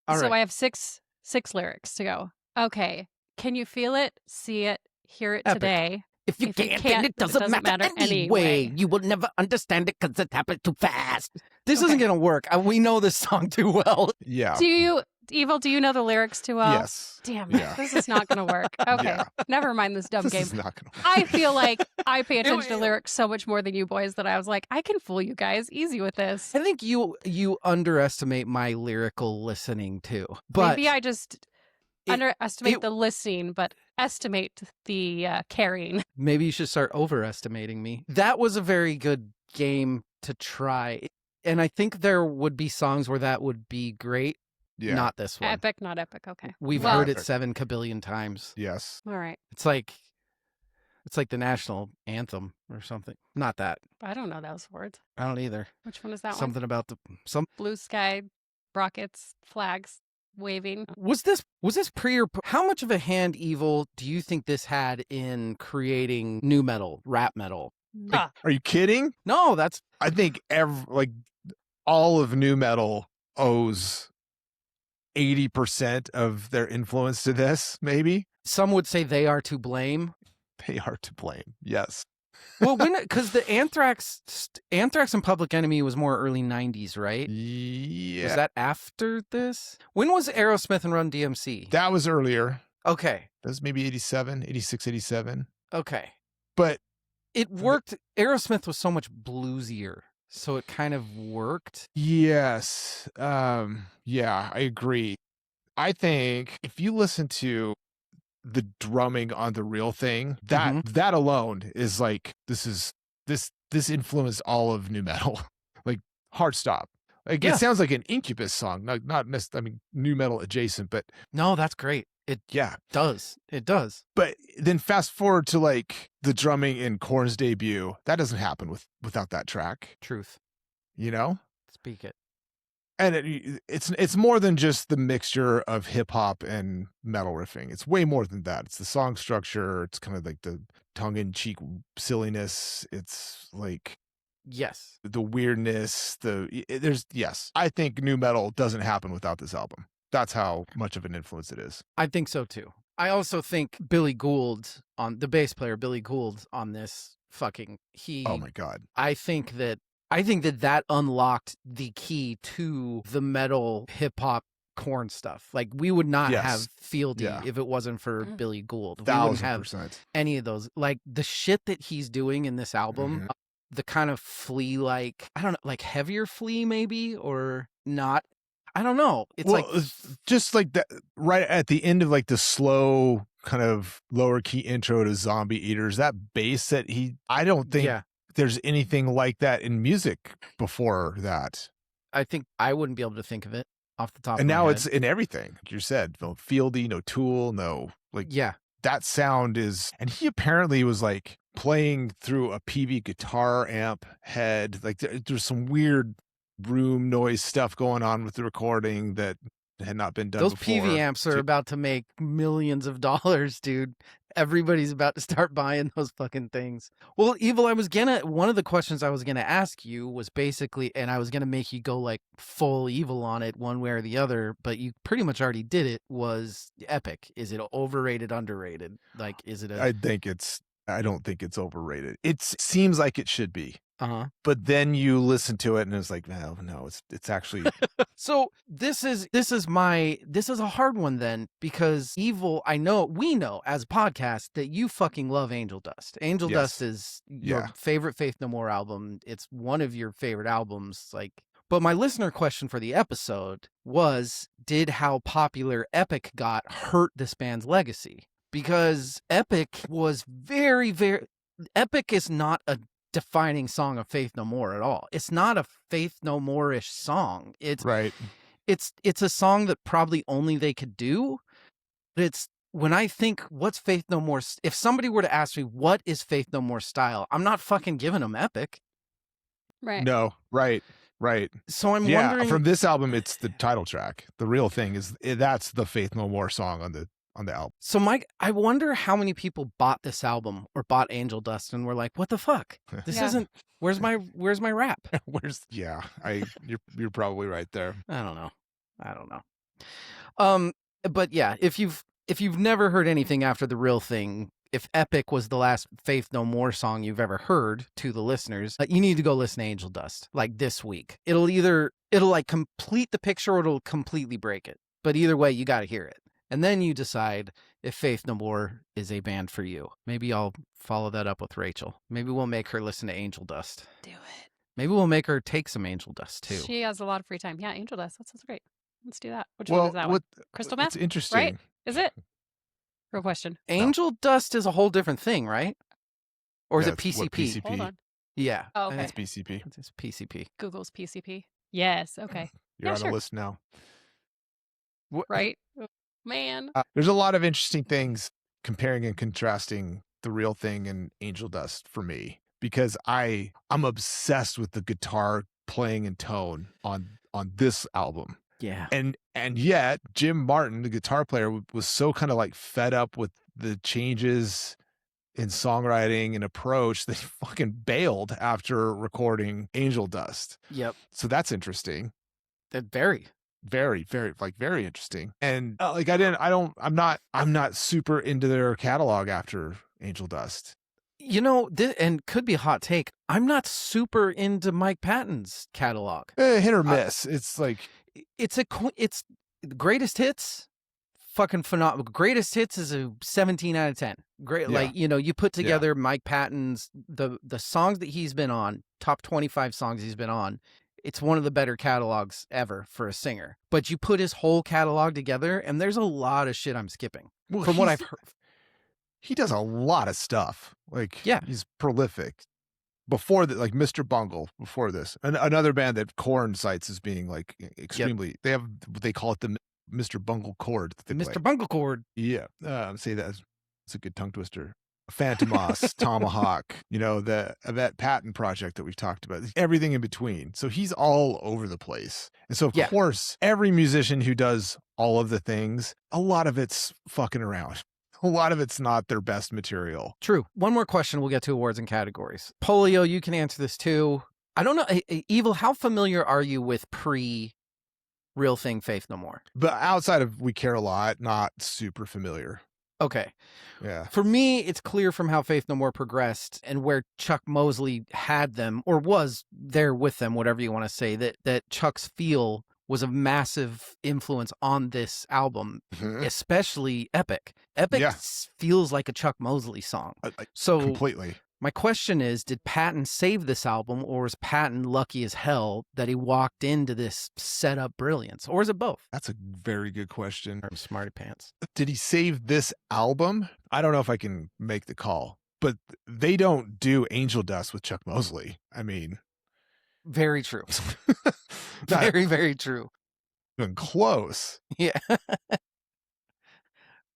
A: All
B: So
A: right.
B: I have six lyrics to go. Okay. Can you feel it, see it, hear it
A: Epic.
B: today?
A: If you
B: If you
A: can't,
B: can't,
A: then it doesn't matter anyway. You will never understand it because it happened too fast. This isn't going to work. We know this song too well.
C: Yeah.
B: Do you, Evil, do you know the lyrics too well?
C: Yes.
B: Damn it.
C: Yeah.
B: This is not going to work. Okay.
C: Yeah.
B: Never mind this dumb
C: This
B: game.
C: is not going to work.
B: I feel like I pay attention to lyrics so much more than you boys that I was like, I can fool you guys easy with this.
A: I think you underestimate my lyrical listening too. But
B: Maybe I just underestimate the listening, but estimate the carrying.
A: maybe you should start overestimating me. That was a very good game to try. And I think there would be songs where that would be great.
C: Yeah.
A: Not this one.
B: Epic, not epic. Okay.
A: We've
B: Well-
A: heard it 7 kabillion times.
C: Yes.
B: All right.
A: It's like the national anthem or something. Not that.
B: I don't know those words.
A: I don't either.
B: Which one is that
A: Something about
B: one? Blue sky, rockets, flags, waving.
A: Was this pre or how much of a hand, Evil, do you think this had in creating new metal, rap metal?
B: Ah,
C: Are you kidding?
A: No, that's
C: I think all of new metal owes 80% of their influence to this, maybe.
A: some would say they are to blame.
C: They are to blame. Yes.
A: Well, because the Anthrax and Public Enemy was more early 90s, right?
C: Yeah.
A: Was that after this? When was Aerosmith and Run DMC?
C: That was earlier.
A: Okay.
C: That was maybe 87, 86, 87.
A: Okay.
C: But
A: It worked. Aerosmith was so much bluesier, so it kind of worked.
C: yes. Yeah, I agree. I think if you listen to the drumming on The Real Thing, that alone is like this influenced all of new metal. Like hard stop. Like
A: Yeah.
C: it sounds like an Incubus song, not new metal adjacent, but
A: No, that's great. It
C: yeah.
A: does. It does.
C: But then fast forward to like the drumming in Korn's debut, that doesn't happen without that track,
A: Truth.
C: you know?
A: Speak it.
C: And it's more than just the mixture of hip hop and metal riffing. It's way more than that. It's the song structure. It's kind of like the tongue-in-cheek silliness. It's like
A: Yes.
C: the weirdness. Yes. I think new metal doesn't happen without this album. That's how much of an influence it is.
A: I think so too. I also think Billy Gould the bass player, Billy Gould on this
C: Oh my God.
A: I think that unlocked the key to the metal hip hop Korn stuff. Like we would not
C: Yes.
A: have Fieldy
C: Yeah.
A: if it wasn't for Billy Gould. We wouldn't have
C: 1,000%.
A: any of those. Like the shit that he's doing in this album, the kind of Flea like I don't know, like heavier Flea maybe or not. I don't know. It's
C: just like that right at the end of like the slow kind of lower key intro to Zombie Eaters, that bass that I don't think there's anything like that in music before that.
A: I think I wouldn't be able to think of it off the top
C: And
A: of my
C: now
A: head.
C: it's in everything. Like you said, no Fieldy, no Tool, no that sound is, and he apparently was like playing through a PV guitar amp head. Like there's some weird room noise stuff going on with the recording that had not been done
A: Those
C: before.
A: PV amps are about to make millions of dollars, dude. Everybody's about to start buying those fucking things. Well, Evil, one of the questions I was gonna ask you was basically, and I was gonna make you go like full Evil on it one way or the other, but you pretty much already did it, was Epic. Is it overrated, underrated? Like, is it
C: I don't think it's overrated. It seems like it should be.
A: Uh-huh.
C: But then you listen to it and it's like, no, it's actually.
A: So this is a hard one then, because Evil, we know as a podcast that you fucking love Angel Dust. Angel
C: Yes.
A: Dust is your favorite Faith No More album. It's one of your favorite albums. But my listener question for the episode was, did how popular Epic got hurt this band's legacy? Because Epic was very, very... Epic is not a defining song of Faith No More at all. It's not a Faith No More-ish song. It's
C: right.
A: It's a song that probably only they could do. But it's, when I think, what's Faith No More... If somebody were to ask me, what is Faith No More style? I'm not fucking giving them Epic.
B: Right.
C: No, right.
A: So I'm wondering...
C: from this album, it's the title track. The real thing is, that's the Faith No More song on the album.
A: So Mike, I wonder how many people bought this album or bought Angel Dust and were like, what the fuck? This isn't, where's my rap?
C: You're probably right there.
A: I don't know. But yeah, if you've never heard anything after The Real Thing, if Epic was the last Faith No More song you've ever heard, to the listeners, you need to go listen to Angel Dust, like this week. It'll like complete the picture or it'll completely break it. But either way, you got to hear it. And then you decide if Faith No More is a band for you. Maybe I'll follow that up with Rachel. Maybe we'll make her listen to Angel Dust.
B: Do it.
A: Maybe we'll make her take some Angel Dust too.
B: She has a lot of free time. Yeah, Angel Dust. That sounds great. Let's do that. Which one is that one? Crystal Meth?
C: It's interesting.
B: Right? Is it? Real question.
A: Angel Dust is a whole different thing, right? Or is it
C: it's what
A: PCP?
B: Hold on.
A: Yeah.
B: Oh, okay.
C: It's PCP.
A: It's PCP.
B: Google's PCP. Yes. Okay.
C: You're on
B: sure.
C: a list now.
B: Right? Man.
C: There's a lot of interesting things comparing and contrasting The Real Thing and Angel Dust for me, because I'm obsessed with the guitar playing and tone on this album.
A: Yeah.
C: And yet Jim Martin, the guitar player, was so kind of like fed up with the changes in songwriting and approach that he fucking bailed after recording Angel Dust.
A: Yep.
C: So that's interesting.
A: That very interesting. And I'm not super into their catalog after Angel Dust. And could be a hot take. I'm not super into Mike Patton's catalog.
C: Hit or miss. It's like
A: it's greatest hits. Fucking phenomenal. Greatest hits is a 17 out of 10. Great.
C: Yeah.
A: You put together Mike Patton's, the songs that he's been on, top 25 songs he's been on. It's one of the better catalogs ever for a singer. But you put his whole catalog together, and there's a lot of shit I'm skipping. From what I've heard.
C: He does a lot of stuff. He's prolific. Before that, like Mr. Bungle, before this. Another band that Korn cites as being like extremely, they have what they call it the Mr. Bungle chord.
A: Mr. Bungle chord.
C: Yeah. Say that. It's a good tongue twister. Phantomos, Tomahawk, the Yvette Patton project that we've talked about, everything in between. So he's all over the place. And so, of course, every musician who does all of the things, a lot of it's fucking around. A lot of it's not their best material.
A: True. One more question. We'll get to awards and categories. Polio, you can answer this too. I don't know. Evil, how familiar are you with Real Thing, Faith No More?
C: But outside of We Care a Lot, not super familiar.
A: Okay.
C: Yeah.
A: For me, it's clear from how Faith No More progressed and where Chuck Mosley had them, or was there with them, whatever you want to say, that Chuck's feel was a massive influence on this album, especially Epic. Epic feels like a Chuck Mosley song. So
C: completely.
A: My question is, did Patton save this album, or was Patton lucky as hell that he walked into this setup brilliance? Or is it both?
C: That's a very good question.
A: I'm smarty pants.
C: Did he save this album? I don't know if I can make the call, but they don't do Angel Dust with Chuck Mosley. I mean,
A: very true. Very, very true.
C: Even close.
A: Yeah.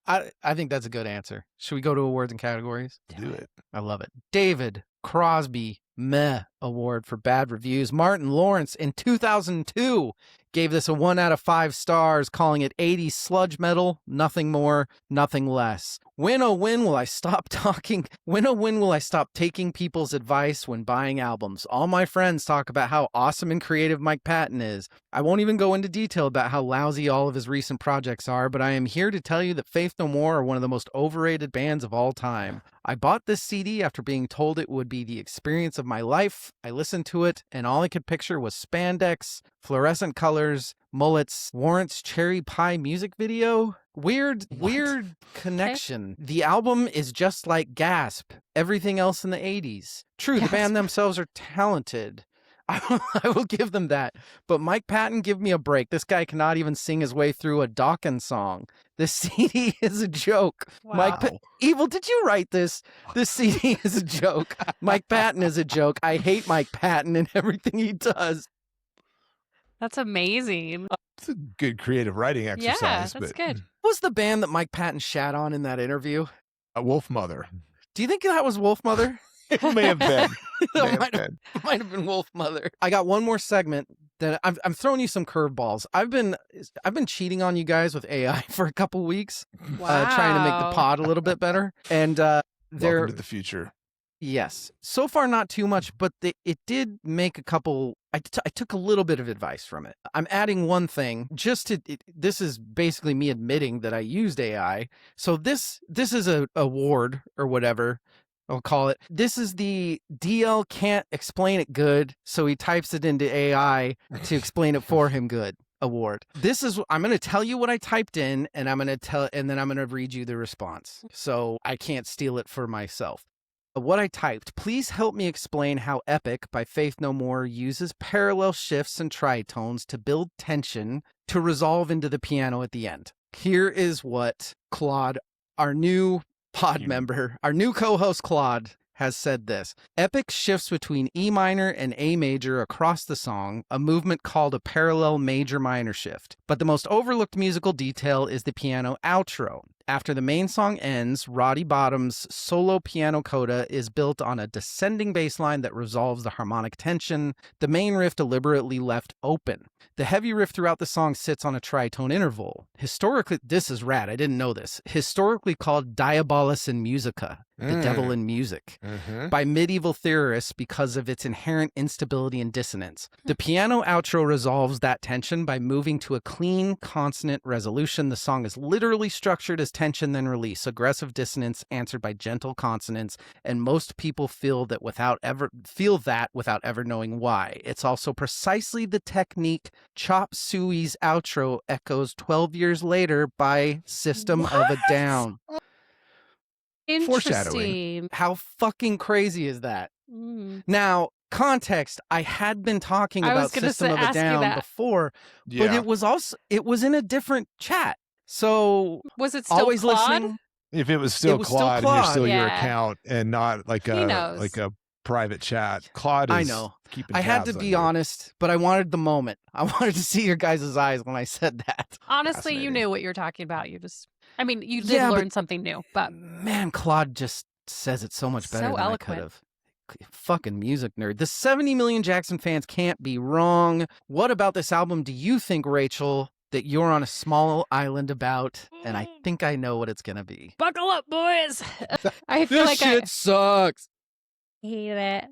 A: I think that's a good answer. Should we go to awards and categories?
C: Do it.
A: I love it. David Crosby Meh Award for bad reviews. Martin Lawrence in 2002 gave this a 1 out of 5 stars, calling it 80s sludge metal, nothing more, nothing less. When oh when will I stop talking? When oh when will I stop taking people's advice when buying albums? All my friends talk about how awesome and creative Mike Patton is. I won't even go into detail about how lousy all of his recent projects are, but I am here to tell you that Faith No More are one of the most overrated bands of all time. I bought this CD after being told it would be the experience of my life. I listened to it, and all I could picture was spandex, fluorescent colors, mullets, Warrant's Cherry Pie music video. Weird connection. Okay. The album is just like Gasp, everything else in the 80s. True, Gasp. The band themselves are talented. I will give them that. But Mike Patton, give me a break. This guy cannot even sing his way through a Dawkins song. This CD is a joke.
B: Wow.
A: Evil, did you write this? This CD is a joke. Mike Patton is a joke. I hate Mike Patton and everything he does.
B: That's amazing.
C: It's a good creative writing exercise.
B: Yeah, that's good.
A: What was the band that Mike Patton shat on in that interview?
C: Wolf Mother.
A: Do you think that was Wolf Mother?
C: It may have been.
A: Might have been Wolf Mother. I got one more segment that I'm throwing you some curveballs. I've been cheating on you guys with AI for a couple weeks, trying to make the pod a little bit better. And
C: Welcome to the future.
A: Yes, so far not too much, but it did make a couple. I took a little bit of advice from it. I'm adding one thing just to. This is basically me admitting that I used AI. So this is a award or whatever I'll call it. This is the DL can't explain it good, so he types it into AI to explain it for him good award. This is, I'm going to tell you what I typed in, and then I'm going to read you the response. So I can't steal it for myself. What I typed, please help me explain how Epic by Faith No More uses parallel shifts and tritones to build tension to resolve into the piano at the end. Here is what Claude, our new pod member, our new co-host Claude, has said this. Epic shifts between E minor and A major across the song, a movement called a parallel major-minor shift. But the most overlooked musical detail is the piano outro. After the main song ends, Roddy Bottom's solo piano coda is built on a descending bass line that resolves the harmonic tension, the main riff deliberately left open. The heavy riff throughout the song sits on a tritone interval. Historically, this is rad, I didn't know this, historically called Diabolus in Musica, the devil in music, by medieval theorists because of its inherent instability and dissonance. The piano outro resolves that tension by moving to a clean, consonant resolution. The song is literally structured as tension then release, aggressive dissonance answered by gentle consonants, and most people feel that without ever knowing why. It's also precisely the technique Chop Suey's outro echoes 12 years later by System of a Down.
B: Interesting.
A: How fucking crazy is that? Now, context, I had been talking about System of a Down before, but it was in a different chat. So
B: was it still
A: always
B: Claude?
A: listening?
C: If it was still Claude, and you're still your account and not like a private chat. Claude is
A: I know.
C: Keeping
A: I had to
C: tabs
A: be
C: on you.
A: honest, but I wanted the moment. I wanted to see your guys' eyes when I said that.
B: Honestly, you knew what you were talking about. You did learn something new, but
A: man, Claude just says it so much better than
B: eloquent.
A: I could have. Fucking music nerd. The 70 million Jackson fans can't be wrong. What about this album do you think, Rachel, that you're on a small island about? And I think I know what it's gonna be.
B: Buckle up, boys. I feel
A: This
B: like
A: shit sucks.
B: hate it.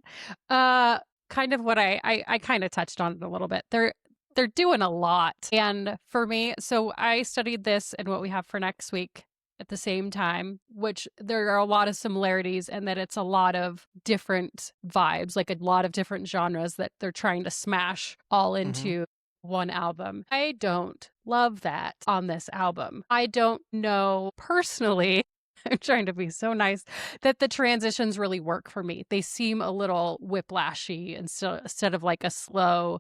B: Kind of what I kind of touched on it a little bit. They're doing a lot. And for me, so I studied this and what we have for next week at the same time, which there are a lot of similarities and that it's a lot of different vibes, like a lot of different genres that they're trying to smash all into one album. I don't love that on this album. I don't know personally, I'm trying to be so nice, that the transitions really work for me. They seem a little whiplashy instead of like a slow,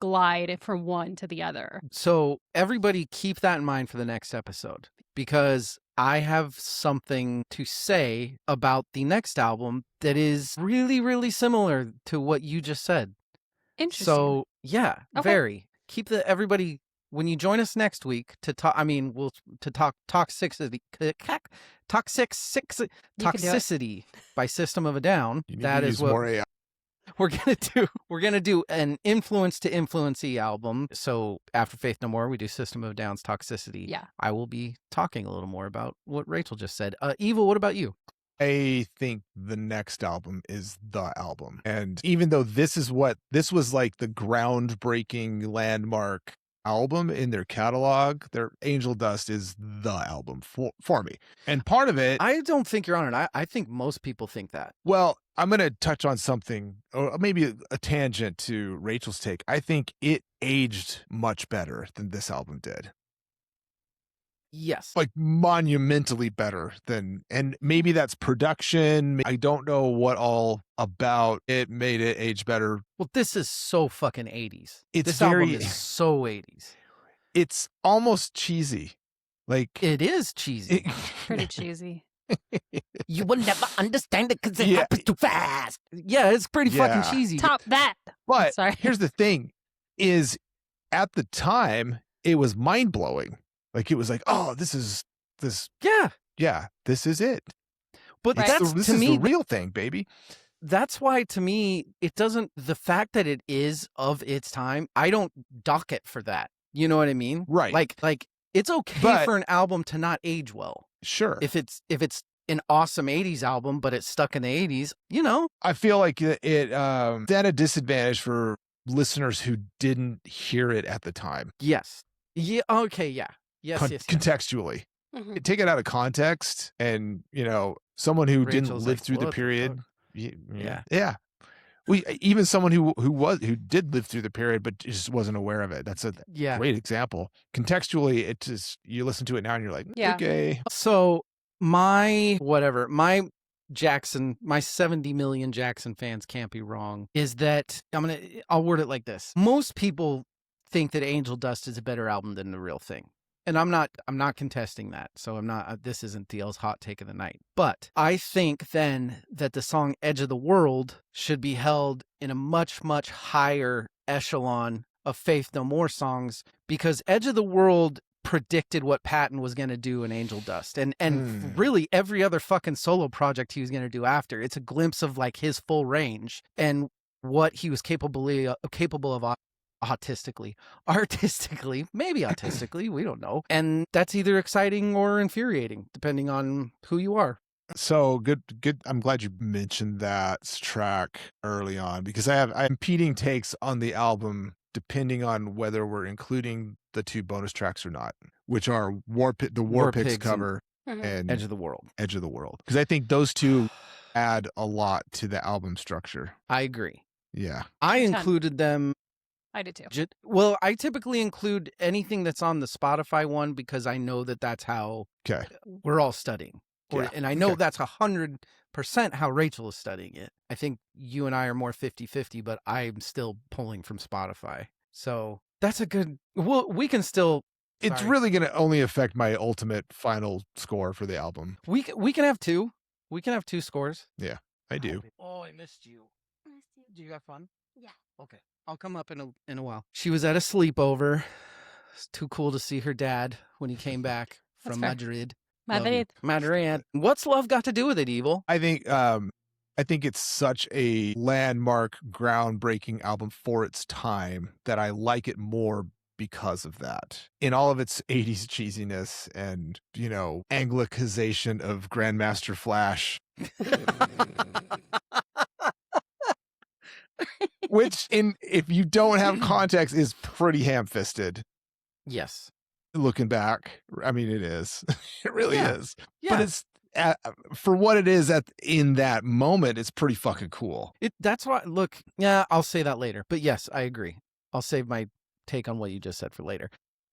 B: glide from one to the other.
A: So everybody keep that in mind for the next episode, because I have something to say about the next album that is really, really similar to what you just said.
B: Interesting.
A: So yeah,
B: Okay.
A: very. Keep everybody, when you join us next week to talk, Toxicity by System of a Down.
C: You need
A: That
C: to
A: is
C: use
A: what
C: more AI.
A: we're gonna do an influence to influencey album. So after Faith No More, we do System of a Down's Toxicity.
B: Yeah.
A: I will be talking a little more about what Rachel just said. Evil, what about you?
C: I think the next album is the album. And even though this was like the groundbreaking landmark album in their catalog, their Angel Dust is the album for me. And part of it,
A: I don't think you're on it. I think most people think that.
C: well, I'm going to touch on something, or maybe a tangent to Rachel's take. I think it aged much better than this album did.
A: Yes.
C: Like monumentally better than, and maybe that's production. I don't know what all about it made it age better.
A: Well, this is so fucking 80s.
C: This
A: album is so 80s.
C: It's almost cheesy. Like
A: it is cheesy.
B: Pretty cheesy.
A: You will never understand it because it happens too fast. Yeah, it's pretty fucking cheesy.
B: Top that.
C: But
B: Sorry.
C: Here's the thing is at the time it was mind blowing. Like it was like, oh, this is this. Yeah, this is it.
A: But
C: this is the real thing, baby.
A: That's why, to me, it doesn't. The fact that it is of its time, I don't dock it for that. You know what I mean?
C: Right.
A: Like it's okay for an album to not age well.
C: Sure.
A: If it's an awesome 80s album, but it's stuck in the 80s, you know?
C: I feel like it at a disadvantage for listeners who didn't hear it at the time.
A: Yes. Yeah. Okay. Yeah. Yes.
C: Contextually.
B: Mm-hmm.
C: Take it out of context, and someone who didn't live through the period. Yeah. Even someone who did live through the period but just wasn't aware of it. That's a great example. Contextually, it just, you listen to it now and you're like, okay.
A: So my 70 million Jackson fans can't be wrong, is that I'll word it like this. Most people think that Angel Dust is a better album than The Real Thing. And I'm not contesting that. So this isn't DL's hot take of the night. But I think then that the song Edge of the World should be held in a much, much higher echelon of Faith No More songs, because Edge of the World predicted what Patton was going to do in Angel Dust. And really every other fucking solo project he was going to do after. It's a glimpse of like his full range and what he was capable of artistically, maybe autistically, we don't know. And that's either exciting or infuriating, depending on who you are.
C: So good. I'm glad you mentioned that track early on, because I have competing takes on the album depending on whether we're including the two bonus tracks or not, which are the War Pigs cover and
A: Edge of the World.
C: Because I think those two add a lot to the album structure.
A: I agree.
C: Yeah.
A: I included them.
B: I did too.
A: Well, I typically include anything that's on the Spotify one because I know that that's how we're all studying. And I know that's 100% how Rachel is studying it. I think you and I are more 50-50, but I'm still pulling from Spotify. So that's a good... Well, we can still...
C: It's really going to only affect my ultimate final score for the album.
A: We can have two. We can have two scores.
C: Yeah, I do.
A: Oh, I missed you. Do you have fun? Yeah. Okay. I'll come up in a while. She was at a sleepover. It's too cool to see her dad when he came back from Madrid. Madrid. What's love got to do with it, Evil?
C: I think it's such a landmark, groundbreaking album for its time that I like it more because of that. In all of its 80s cheesiness and, Anglicization of Grandmaster Flash. Which, if you don't have context, is pretty ham-fisted.
A: Yes.
C: Looking back, I mean, it is. It really is.
A: Yeah.
C: But it's for what it is in that moment, it's pretty fucking cool.
A: That's why. Look, I'll say that later. But yes, I agree. I'll save my take on what you just said for later.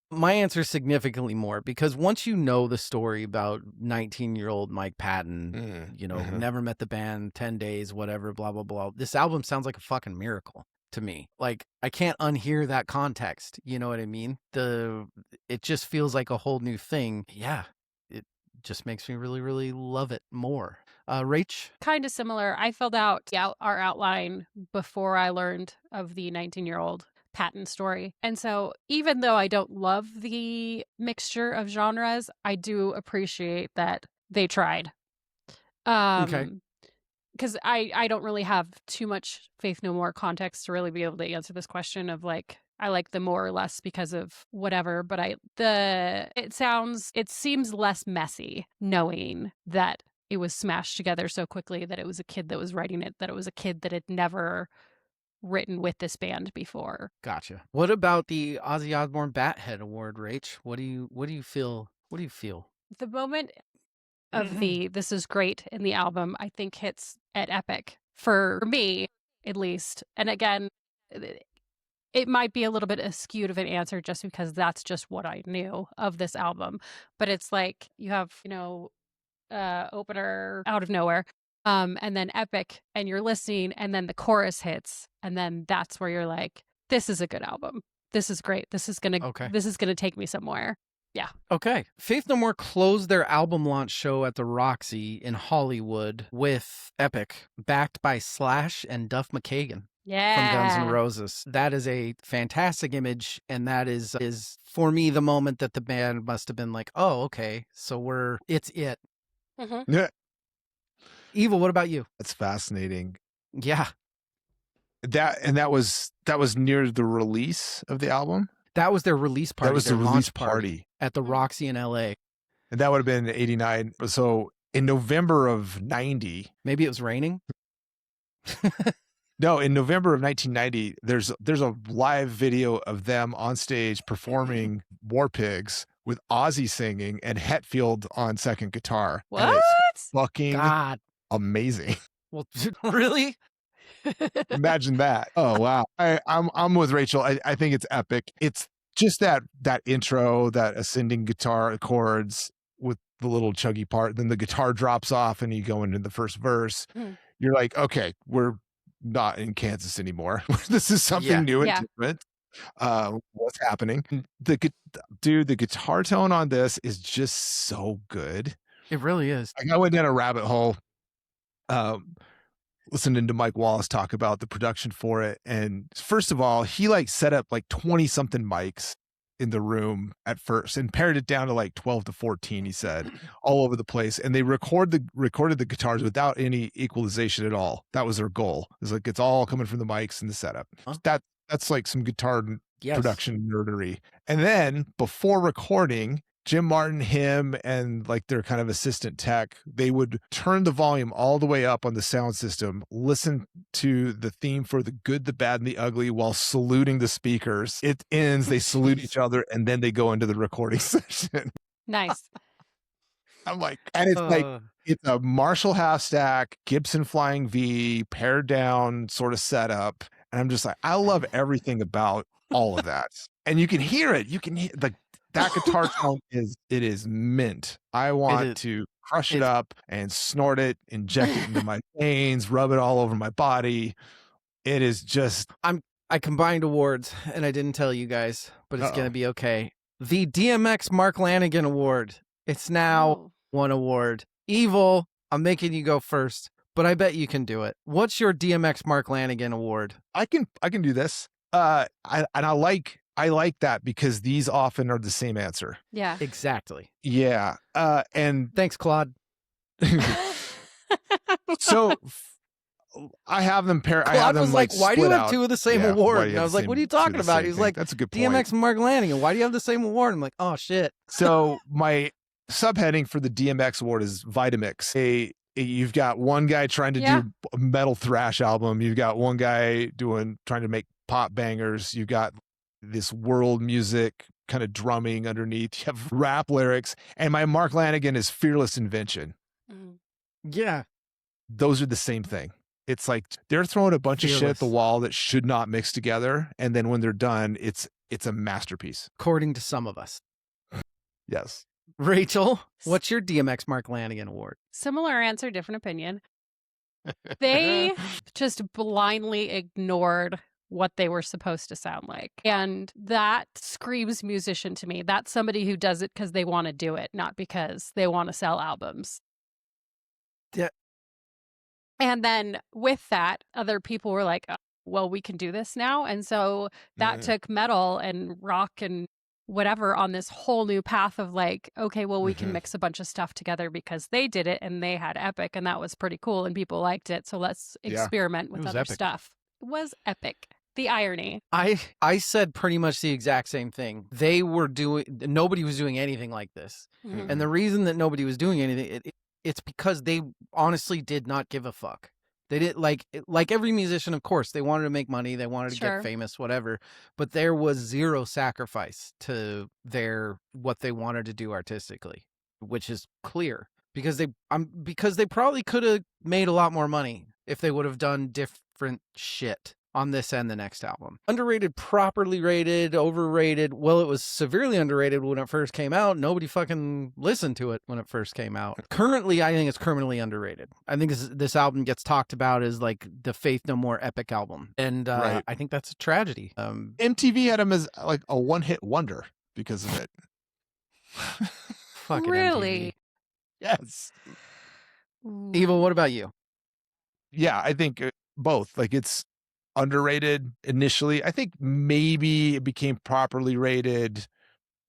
A: My answer is significantly more, because once you know the story about 19-year-old Mike Patton, never met the band, 10 days, whatever, blah, blah, blah. This album sounds like a fucking miracle to me. Like, I can't unhear that context. You know what I mean? It just feels like a whole new thing. Yeah. It just makes me really, really love it more. Rach?
B: Kind of similar. I filled out our outline before I learned of the 19-year-old Patton story. And so even though I don't love the mixture of genres, I do appreciate that they tried.
A: Okay.
B: because I don't really have too much Faith No More context to really be able to answer this question of like, I like them more or less because of whatever, but it seems less messy knowing that it was smashed together so quickly, that it was a kid that was writing it, that it was a kid that had never written with this band before.
A: Gotcha. What about the Ozzy Osbourne Bathead Award, Rach? What do you feel? What do you feel?
B: The moment of the "this is great" in the album, I think hits at epic for me, at least. And again, it might be a little bit askewed of an answer just because that's just what I knew of this album. But it's like you have, opener out of nowhere, and then epic, and you're listening, and then the chorus hits, and then that's where you're like, this is a good album. This is great. This is gonna take me somewhere. Yeah.
A: Okay. Faith No More closed their album launch show at the Roxy in Hollywood with Epic, backed by Slash and Duff McKagan.
B: Yeah.
A: From Guns N' Roses. That is a fantastic image, and that is for me the moment that the band must have been like, oh, okay, so it's it.
B: Mm-hmm.
C: Yeah.
A: Evil, what about you?
C: That's fascinating.
A: Yeah.
C: That was near the release of the album.
A: That was their release party.
C: That was the release party
A: at the Roxy in LA.
C: And that would have been 89. So in November of 90.
A: Maybe it was raining.
C: No, in November of 1990, there's a live video of them on stage performing War Pigs with Ozzy singing and Hetfield on second guitar.
B: What?
C: And it's fucking
A: God.
C: Amazing.
A: Well, really?
C: Imagine that. Oh wow. I'm with Rachel. I think it's epic. It's just that intro, that ascending guitar chords with the little chuggy part. Then the guitar drops off and you go into the first verse. You're like, okay, we're not in Kansas anymore. This is something new and different. What's happening? The guitar tone on this is just so good.
A: It really is.
C: Like, I went down a rabbit hole listening to Mike Wallace talk about the production for it. And first of all, he like set up like 20 something mics in the room at first and pared it down to like 12 to 14, he said, all over the place. And they recorded the guitars without any equalization at all. That was their goal. It's like, it's all coming from the mics and the setup. That's like some guitar production nerdery. And then before recording, Jim Martin, him, and like their kind of assistant tech, they would turn the volume all the way up on the sound system, listen to the theme for The Good, the Bad, and the Ugly while saluting the speakers. It ends, they salute each other, and then they go into the recording session.
B: Nice.
C: I'm like, and it's like, it's a Marshall half stack, Gibson Flying V, pared down sort of setup. And I'm just like, I love everything about all of that. And you can hear it. You can hear like, that guitar tone is mint. I want to crush it up and snort it, inject it into my veins, rub it all over my body. It is just.
A: I combined awards and I didn't tell you guys, but it's gonna be okay. The DMX Mark Lanigan Award. It's now one award. Evil, I'm making you go first, but I bet you can do it. What's your DMX Mark Lanigan Award?
C: I can do this. I like that because these often are the same answer.
B: Yeah.
A: Exactly.
C: Yeah. And
A: thanks, Claude.
C: So I have them pair.
A: Claude
C: I have them
A: was like, why do you have two of the same award? And I was like, what are you talking about? He's like,
C: that's a good point.
A: DMX and Mark Lanigan. Why do you have the same award? I'm like, oh, shit.
C: So my subheading for the DMX award is Vitamix. You've got one guy trying to do a metal thrash album. You've got one guy trying to make pop bangers. You've got this world music kind of drumming underneath. You have rap lyrics. And my Mark Lanigan is fearless invention.
A: Yeah.
C: Those are the same thing. It's like they're throwing a bunch of shit at the wall that should not mix together. And then when they're done, it's a masterpiece.
A: According to some of us.
C: Yes.
A: Rachel, what's your DMX Mark Lanigan Award?
B: Similar answer, different opinion. They just blindly ignored what they were supposed to sound like. And that screams musician to me. That's somebody who does it because they want to do it, not because they want to sell albums.
A: Yeah.
B: And then with that, other people were like, oh, well, we can do this now. And so that took metal and rock and whatever on this whole new path of like, okay, well, we can
C: Mhm.
B: mix a bunch of stuff together because they did it and they had Epic and that was pretty cool and people liked it. So let's
C: Yeah.
B: experiment with
A: was
B: other
A: epic.
B: stuff. It was epic. The irony.
A: I said pretty much the exact same thing. Nobody was doing anything like this.
B: Mhm.
A: And the reason that nobody was doing anything, it's because they honestly did not give a fuck. They did like every musician, of course, they wanted to make money, they wanted to
B: Sure.
A: get famous, whatever. But there was zero sacrifice to what they wanted to do artistically, which is clear because they probably could have made a lot more money if they would have done different shit on this and the next album. Underrated, properly rated, overrated. Well, it was severely underrated when it first came out. Nobody fucking listened to it when it first came out. Currently, I think it's criminally underrated. I think this album gets talked about as like the Faith No More epic album. And
C: Right.
A: I think that's a tragedy.
C: MTV had him as like a one-hit wonder because of it.
A: Fucking
B: Really?
C: Yes.
B: Ooh.
A: Evil, what about you?
C: Yeah, I think both. Like it's underrated initially. I think maybe it became properly rated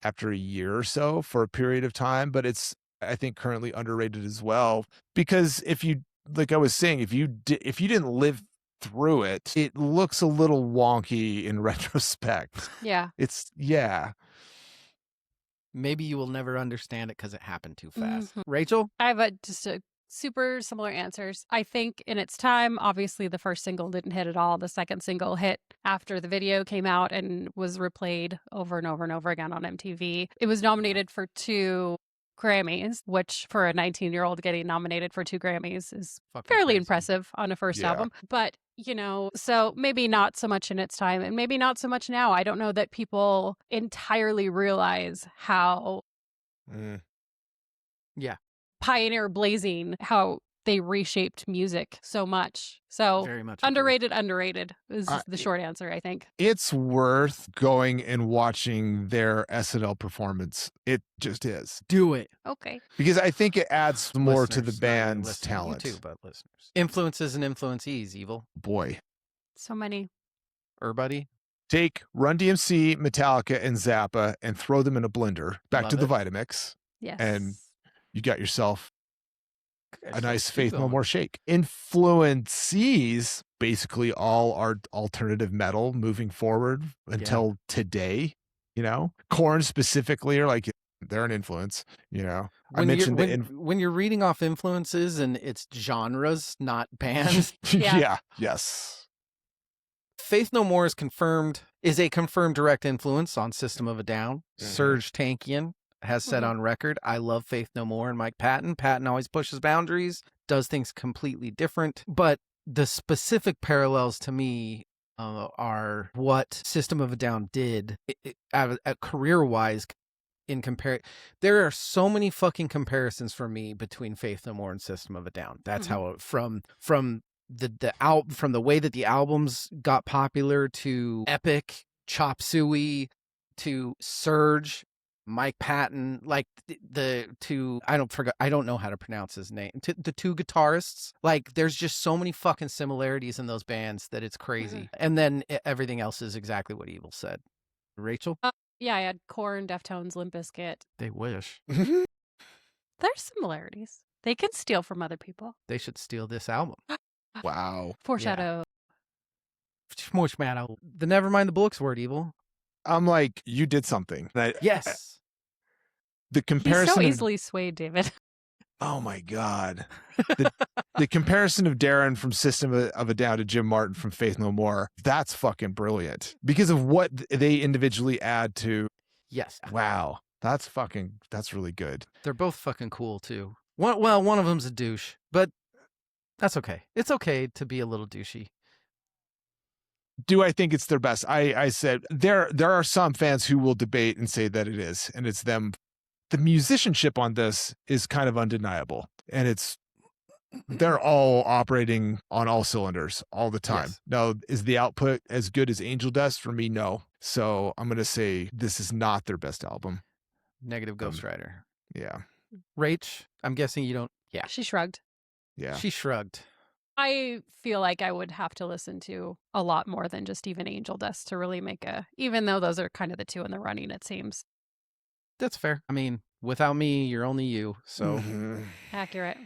C: after a year or so for a period of time, but it's I think currently underrated as well because if you like I was saying if you didn't live through it, it looks a little wonky in retrospect.
B: Yeah.
A: Maybe you will never understand it because it happened too fast.
B: Mhm.
A: Rachel?
B: I have just a super similar answers. I think in its time, obviously the first single didn't hit at all. The second single hit after the video came out and was replayed over and over and over again on MTV. It was nominated for 2 Grammys, which for a 19-year-old getting nominated for 2 Grammys is
A: Fucking
B: fairly
A: crazy.
B: impressive on a first
C: Yeah.
B: album. But, so maybe not so much in its time and maybe not so much now. I don't know that people entirely realize how
C: Mm.
B: pioneer blazing, how they reshaped music so much. So
A: Very much agree.
B: underrated is
C: I-
B: the short answer, I think.
C: It's worth going and watching their SNL performance. It just is.
A: Do it.
B: Okay.
C: Because I think it adds more to the
A: Listeners, not really
C: band's
A: listening to you
C: talent.
A: too, but listeners. Influences and influencees, Evil.
C: Boy.
B: So many.
A: Everybody.
C: Take Run DMC, Metallica, and Zappa and throw them in a blender back
A: Love
C: to the
A: it.
C: Vitamix.
B: Yes.
C: And you got yourself a nice
A: Keep
C: Faith No
A: going.
C: More shake. Influencees basically all are alternative metal moving forward until today. Korn specifically are like they're an influence. I
A: When
C: mentioned
A: when you're reading off influences and it's genres, not bands.
B: Yeah.
C: Yes.
A: Faith No More is a confirmed direct influence on System of a Down. Serj Tankian has said on record, I love Faith No More and Mike Patton. Patton always pushes boundaries, does things completely different. But the specific parallels to me are what System of a Down did career-wise in compare. There are so many fucking comparisons for me between Faith No More and System of a Down. That's how from the way that the albums got popular to Epic, Chop Suey, to Serj, Mike Patton, like I don't know how to pronounce his name. To the 2 guitarists, like there's just so many fucking similarities in those bands that it's crazy. And then everything else is exactly what Evil said. Rachel?
B: Yeah, I had Korn, Deftones, Limp Bizkit.
A: They wish.
B: There's similarities. They can steal from other people.
A: They should steal this album.
C: Wow.
B: Foreshadow.
A: Smush man. The never mind the books word, Evil.
C: I'm like, you did something.
A: Yes.
C: The
B: He's
C: comparison.
B: so easily swayed, David.
C: Oh my God. The comparison of Daron from System of a Down to Jim Martin from Faith No More, that's fucking brilliant because of what they individually add to.
A: Yes.
C: Wow. That's really good.
A: They're both fucking cool too. One of them's a douche, but that's okay. It's okay to be a little douchey.
C: Do I think it's their best? I said there are some fans who will debate and say that it is, and it's them. The musicianship on this is kind of undeniable, and they're all operating on all cylinders all the time.
A: Yes.
C: Now, is the output as good as Angel Dust? For me, no. So I'm going to say this is not their best album.
A: Negative Ghostwriter.
C: Yeah.
A: Rach, I'm guessing you don't. Yeah.
B: She shrugged.
C: Yeah.
A: She shrugged.
B: I feel like I would have to listen to a lot more than just even Angel Dust to really make even though those are kind of the two in the running, it seems.
A: That's fair. I mean, without me, you're only you. So
B: Accurate.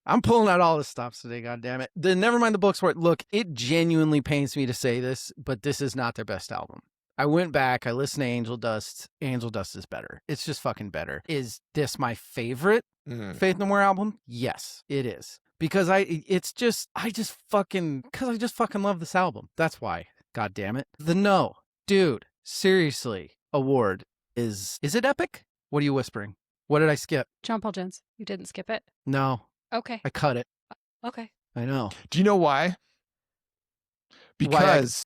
A: I'm pulling out all the stops today, goddammit. Never mind the books for it. Look, it genuinely pains me to say this, but this is not their best album. I went back, I listened to Angel Dust. Angel Dust is better. It's just fucking better. Is this my favorite Faith No More album? Yes, it is. Because I just fucking love this album. That's why. God damn it. The No, dude, seriously, award is it epic? What are you whispering? What did I skip?
B: John Paul Jones. You didn't skip it?
A: No.
B: Okay.
A: I cut it.
B: Okay.
A: I know.
C: Do you know why? Because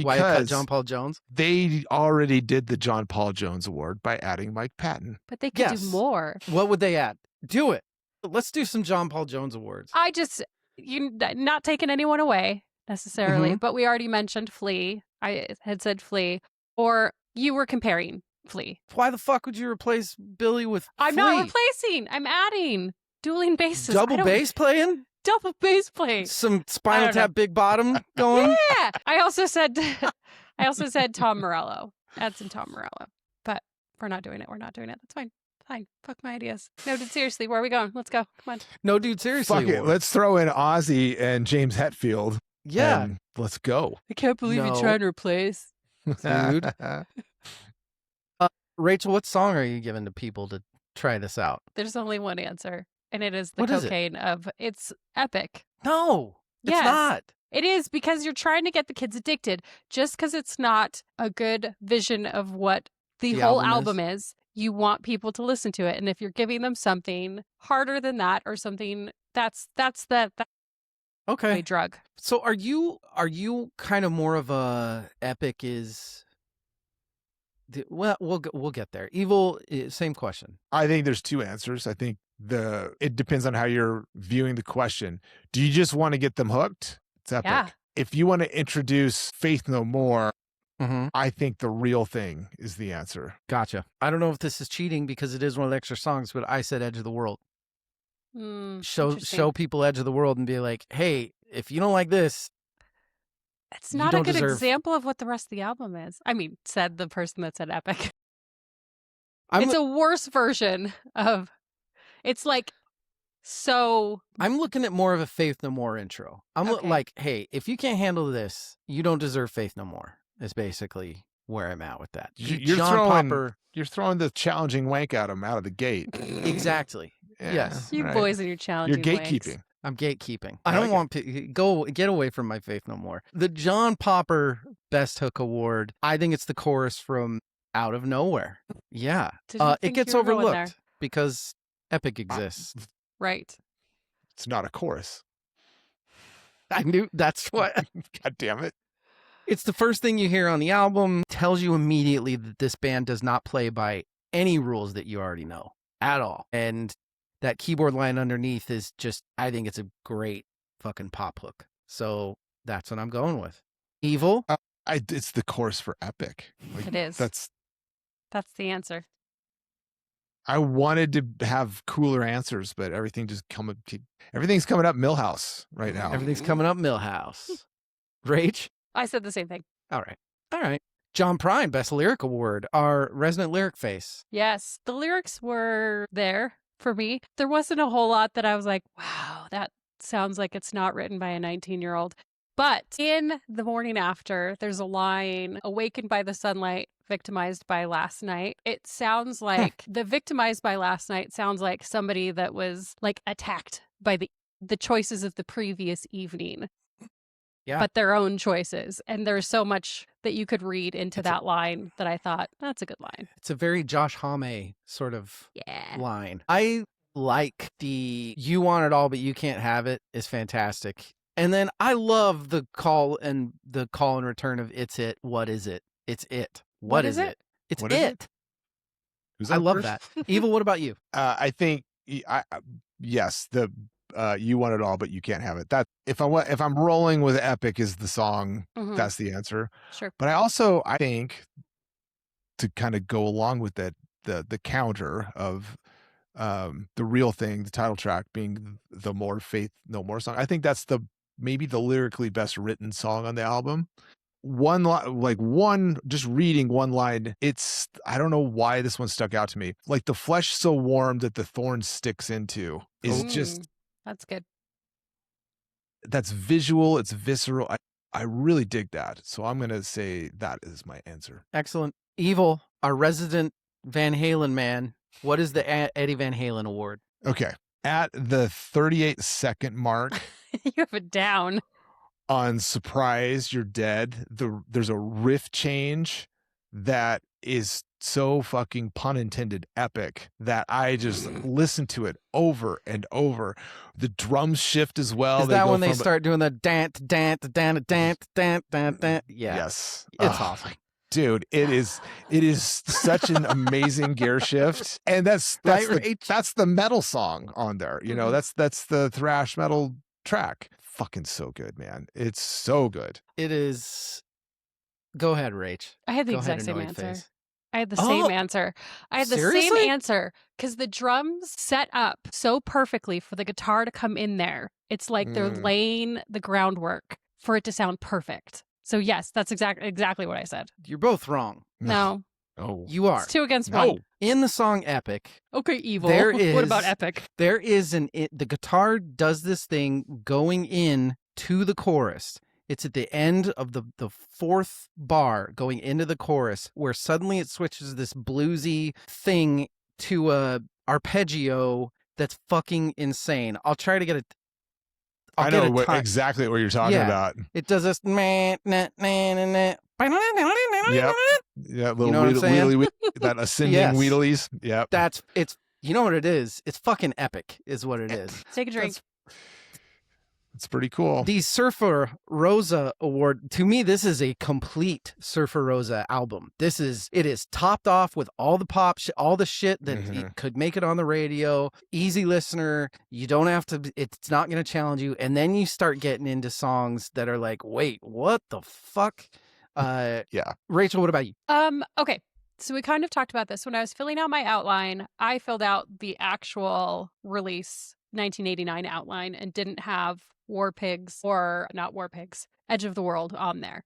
A: why I cut John Paul Jones?
C: They already did the John Paul Jones Award by adding Mike Patton.
B: But they could do more.
A: What would they add? Do it. Let's do some John Paul Jones awards.
B: You're not taking anyone away necessarily, but we already mentioned Flea. I had said Flea, or you were comparing Flea.
A: Why the fuck would you replace Billy with Flea?
B: I'm not replacing. I'm adding dueling basses.
A: Double bass playing?
B: Double bass playing.
A: Some Spinal Tap Big Bottom going?
B: Yeah. I also said Tom Morello. Add some Tom Morello. But we're not doing it. We're not doing it. That's fine. Fine. Fuck my ideas. No, dude, seriously, where are we going? Let's go. Come on.
A: No, dude, seriously.
C: Fuck it. Let's throw in Ozzy and James Hetfield.
A: Yeah.
C: And let's go.
B: I can't believe you're trying to replace.
A: Dude. Rachel, what song are you giving to people to try this out?
B: There's only one answer, and it is the cocaine of it's epic.
A: No, it's not.
B: It is because you're trying to get the kids addicted. Just because it's not a good vision of what the whole album is, you want people to listen to it. And if you're giving them something harder than that or something that's the
A: okay
B: drug.
A: So are you kind of more of a epic is... Well, we'll get there. Evil, same question.
C: I think there's two answers. I think it depends on how you're viewing the question. Do you just want to get them hooked? It's epic.
B: Yeah.
C: If you want to introduce Faith No More, I think The Real Thing is the answer.
A: Gotcha. I don't know if this is cheating because it is one of the extra songs, but I said Edge of the World. Show people Edge of the World and be like, hey, if you don't like this,
B: it's not a good example of what the rest of the album is. I mean, said the person that said epic. It's a worse version of... It's like, so...
A: I'm looking at more of a Faith No More intro. I'm like, hey, if you can't handle this, you don't deserve Faith No More, is basically where I'm at with that.
C: You're throwing the challenging wank at him out of the gate.
A: Exactly.
C: Yeah,
A: yes.
B: You boys and your challenging
C: You're gatekeeping.
B: wanks.
A: I'm gatekeeping. I don't want get away from my Faith No More. The John Popper Best Hook Award. I think it's the chorus from Out of Nowhere. Yeah, it gets overlooked because Epic exists.
B: Right.
C: It's not a chorus.
A: I knew that's what.
C: God damn it!
A: It's the first thing you hear on the album. Tells you immediately that this band does not play by any rules that you already know at all, and that keyboard line underneath is just, I think it's a great fucking pop hook. So that's what I'm going with. Evil?
C: It's the chorus for Epic. Like,
B: it is.
C: That's
B: the answer.
C: I wanted to have cooler answers, but everything's coming up Millhouse right now.
A: Everything's coming up Millhouse. Rach?
B: I said the same thing.
A: All right. John Prine, Best Lyric Award, our resident lyric face.
B: Yes, the lyrics were there. For me, there wasn't a whole lot that I was like, wow, that sounds like it's not written by a 19-year-old. But in The Morning After, there's a line, awakened by the sunlight, victimized by last night. It sounds like the victimized by last night sounds like somebody that was like attacked by the choices of the previous evening.
A: Yeah.
B: But their own choices. And there's so much that you could read into that line that I thought, that's a good line.
A: It's a very Josh Homme sort of line. I like the you want it all, but you can't have it is fantastic. And then I love the call and return of it's it. What is it? It's it. What is it? It's it. I love that. Evil, what about you?
C: I think, yes, the you want it all, but you can't have it. That if I'm rolling with Epic is the song, that's the answer.
B: Sure.
C: But I think to kind of go along with that, the counter of the real thing, the title track being the 1Faith No More song. I think that's maybe the lyrically best written song on the album. Just reading one line, I don't know why this one stuck out to me. Like, the flesh so warm that the thorn sticks into is just,
B: that's good.
C: that's visual, it's visceral. I really dig that. So I'm going to say that is my answer.
A: Excellent. Evil, our resident Van Halen man. What is the Eddie Van Halen award?
C: Okay. At the 38-second mark.
B: You have it down.
C: On Surprise, You're Dead, there's a riff change that is so fucking, pun intended, epic that I just listen to it over and over. The drums shift as well.
A: Is that when they start doing the dant, dant, dant, dant, dant, dant, dant? Yeah.
C: Yes.
A: It's awesome.
C: Dude, it is such an amazing gear shift. And that's the metal song on there. You know, that's the thrash metal track. Fucking so good, man. It's so good.
A: It is. Go ahead, Rach.
B: I had the exact same answer. I had the same answer. I had the
A: Seriously?
B: same answer because the drums set up so perfectly for the guitar to come in there. It's like they're laying the groundwork for it to sound perfect. So yes, that's exactly what I said.
A: You're both wrong.
B: No.
C: Oh,
A: You are.
B: It's 2 against 1.
A: In the song Epic.
B: Okay, Evil.
A: There
B: What
A: is-
B: about Epic?
A: There is the guitar does this thing going in to the chorus. It's at the end of the fourth bar going into the chorus where suddenly it switches this bluesy thing to a arpeggio that's fucking insane. I'll try to get it.
C: I know exactly what you're talking about.
A: It does this.
C: Yep. Yeah, little
A: You know what I'm saying?
C: wheelie, that ascending
A: Yes.
C: wheelies. Yep.
A: It's you know what it is? It's fucking epic is what it is.
B: Take a drink.
C: It's pretty cool.
A: The Surfer Rosa award, to me, this is a complete Surfer Rosa album. It is topped off with all the pop, all the shit that it could make it on the radio. Easy listener. You don't have to, it's not going to challenge you. And then you start getting into songs that are like, wait, what the fuck?
C: Yeah.
A: Rachel, what about you?
B: Okay. So we kind of talked about this when I was filling out my outline. I filled out the actual release 1989 outline and didn't have Edge of the World on there.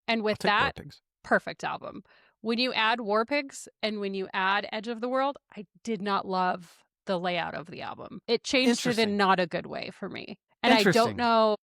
B: And with that, perfect album. When you add War Pigs and when you add Edge of the World, I did not love the layout of the album. It changed it in not a good way for me. And I don't know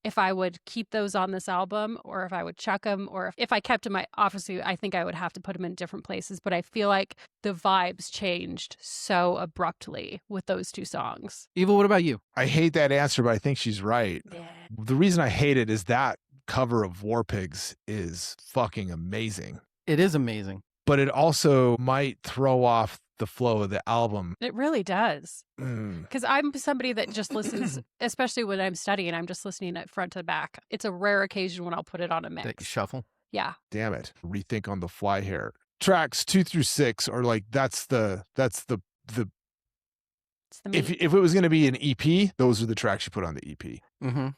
B: if I would keep those on this album or if I would chuck them or if I kept them, obviously I think I would have to put them in different places, but I feel like the vibes changed so abruptly with those 2 songs.
A: Evil, what about you?
C: I hate that answer, but I think she's right.
B: Yeah.
C: The reason I hate it is that cover of War Pigs is fucking amazing.
A: It is amazing.
C: But it also might throw off the flow of the album.
B: It really does. Because I'm somebody that just listens, especially when I'm studying, I'm just listening at front to back. It's a rare occasion when I'll put it on a mix.
A: That you shuffle?
B: Yeah.
C: Damn it. Rethink on the fly here. Tracks 2 through 6 are like, that's the
B: It's the
C: if
B: meat.
C: it was going to be an EP, those are the tracks you put on the EP.
A: Mm-hmm.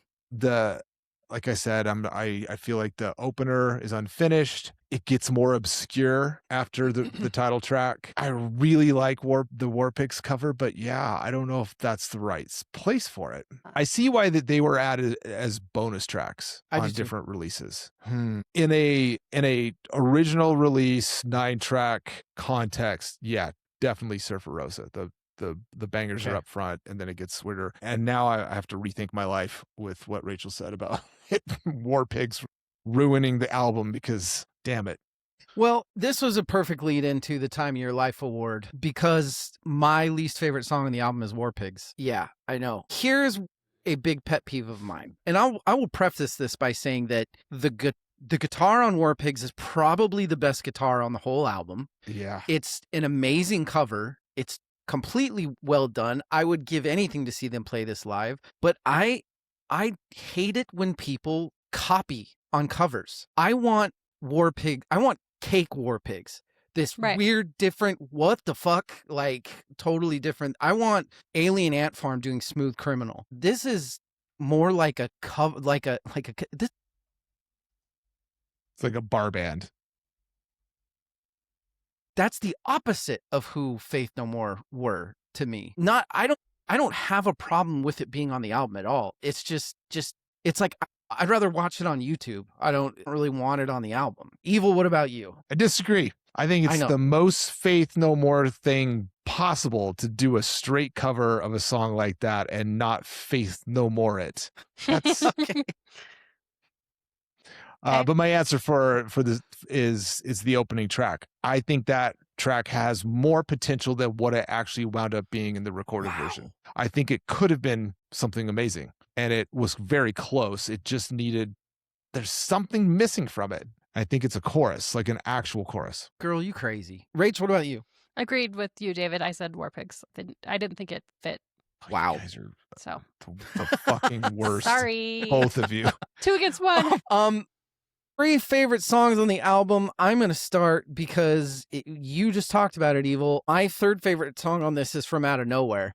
C: Like I said, I feel like the opener is unfinished. It gets more obscure after the title track. I really like the War Pigs cover, but yeah, I don't know if that's the right place for it. I see why that they were added as bonus tracks on different releases. In a original release 9-track context, yeah, definitely Surfer Rosa. The bangers are up front and then it gets weirder. And now I have to rethink my life with what Rachel said about War Pigs ruining the album because damn it.
A: Well, this was a perfect lead into the Time of Your Life award because my least favorite song on the album is War Pigs. Yeah, I know. Here's a big pet peeve of mine. And I will preface this by saying that the guitar on War Pigs is probably the best guitar on the whole album.
C: Yeah.
A: It's an amazing cover. It's completely well done. I would give anything to see them play this live, but I hate it when people copy on covers. I want Cake War Pigs. This weird, different, what the fuck, like totally different. I want Alien Ant Farm doing Smooth Criminal. This is more like a cover, this.
C: It's like a bar band.
A: That's the opposite of who Faith No More were. to me. I don't have a problem with it being on the album at all. It's just it's like I'd rather watch it on YouTube. I don't really want it on the album. Evil, what about you?
C: I disagree. I think it's the most Faith No More thing possible to do a straight cover of a song like that and not Faith No More it. That's
A: Okay.
C: But my answer for this is the opening track. I think that track has more potential than what it actually wound up being in the recorded version. I think it could have been something amazing, and it was very close. It just needed, there's something missing from it. I think it's a chorus, like an actual chorus.
A: Girl, you crazy. Rach, what about you?
B: Agreed with you, David. I said War Pigs. I didn't think it fit.
A: Wow.
C: You guys are
B: So
C: the fucking worst.
B: sorry.
C: Both of you.
B: 2 against 1.
A: 3 favorite songs on the album. I'm going to start because you just talked about it, Evil. My 3rd favorite song on this is From Out of Nowhere.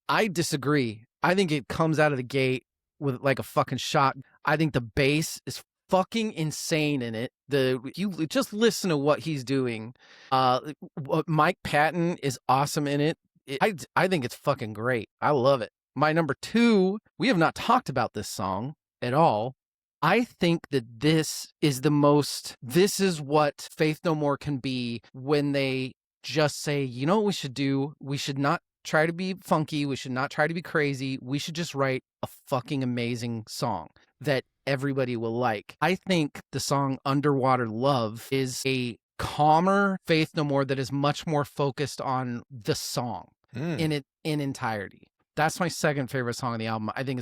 A: I disagree. I think it comes out of the gate with like a fucking shot. I think the bass is fucking insane in it. You just listen to what he's doing. Mike Patton is awesome in it. I think it's fucking great. I love it. My number 2, we have not talked about this song at all. I think that this is what Faith No More can be when they just say, you know what we should do? We should not try to be funky. We should not try to be crazy. We should just write a fucking amazing song that everybody will like. I think the song Underwater Love is a calmer Faith No More that is much more focused on the song in entirety. That's my 2nd favorite song on the album. I think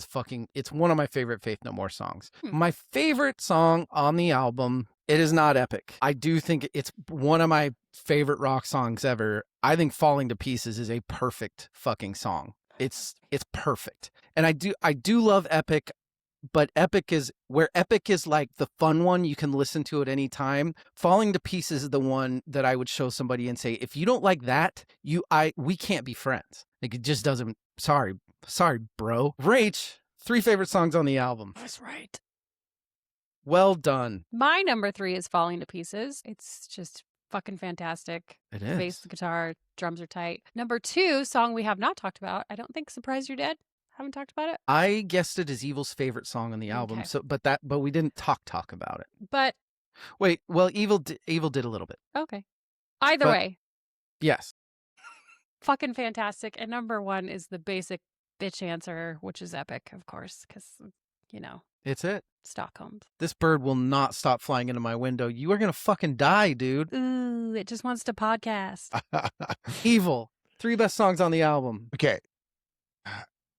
A: it's one of my favorite Faith No More songs. My favorite song on the album, it is not epic. I do think it's one of my favorite rock songs ever. I think Falling to Pieces is a perfect fucking song. It's perfect. And I do love Epic, but Epic is like the fun one. You can listen to it anytime. Falling to Pieces is the one that I would show somebody and say, if you don't like that, we can't be friends. Like, it just doesn't. Sorry, bro. Rach, 3 favorite songs on the album.
B: That's right.
A: Well done.
B: My number 3 is Falling to Pieces. It's just fucking fantastic.
A: It
B: The
A: is.
B: bass, the guitar, drums are tight. Number 2, song we have not talked about. I don't think Surprise You're Dead. Haven't talked about it.
A: I guessed it as Evil's favorite song on the album.
B: Okay.
A: So, but we didn't talk about it.
B: But
A: Wait, well, Evil did a little bit.
B: okay. Either
A: But-
B: way,
A: Yes.
B: fucking fantastic. And number 1 is the basic bitch answer, which is Epic, of course, because,
A: It's it.
B: Stockholm.
A: This bird will not stop flying into my window. You are going to fucking die, dude.
B: Ooh, it just wants to podcast.
A: Evil. 3 best songs on the album.
C: Okay.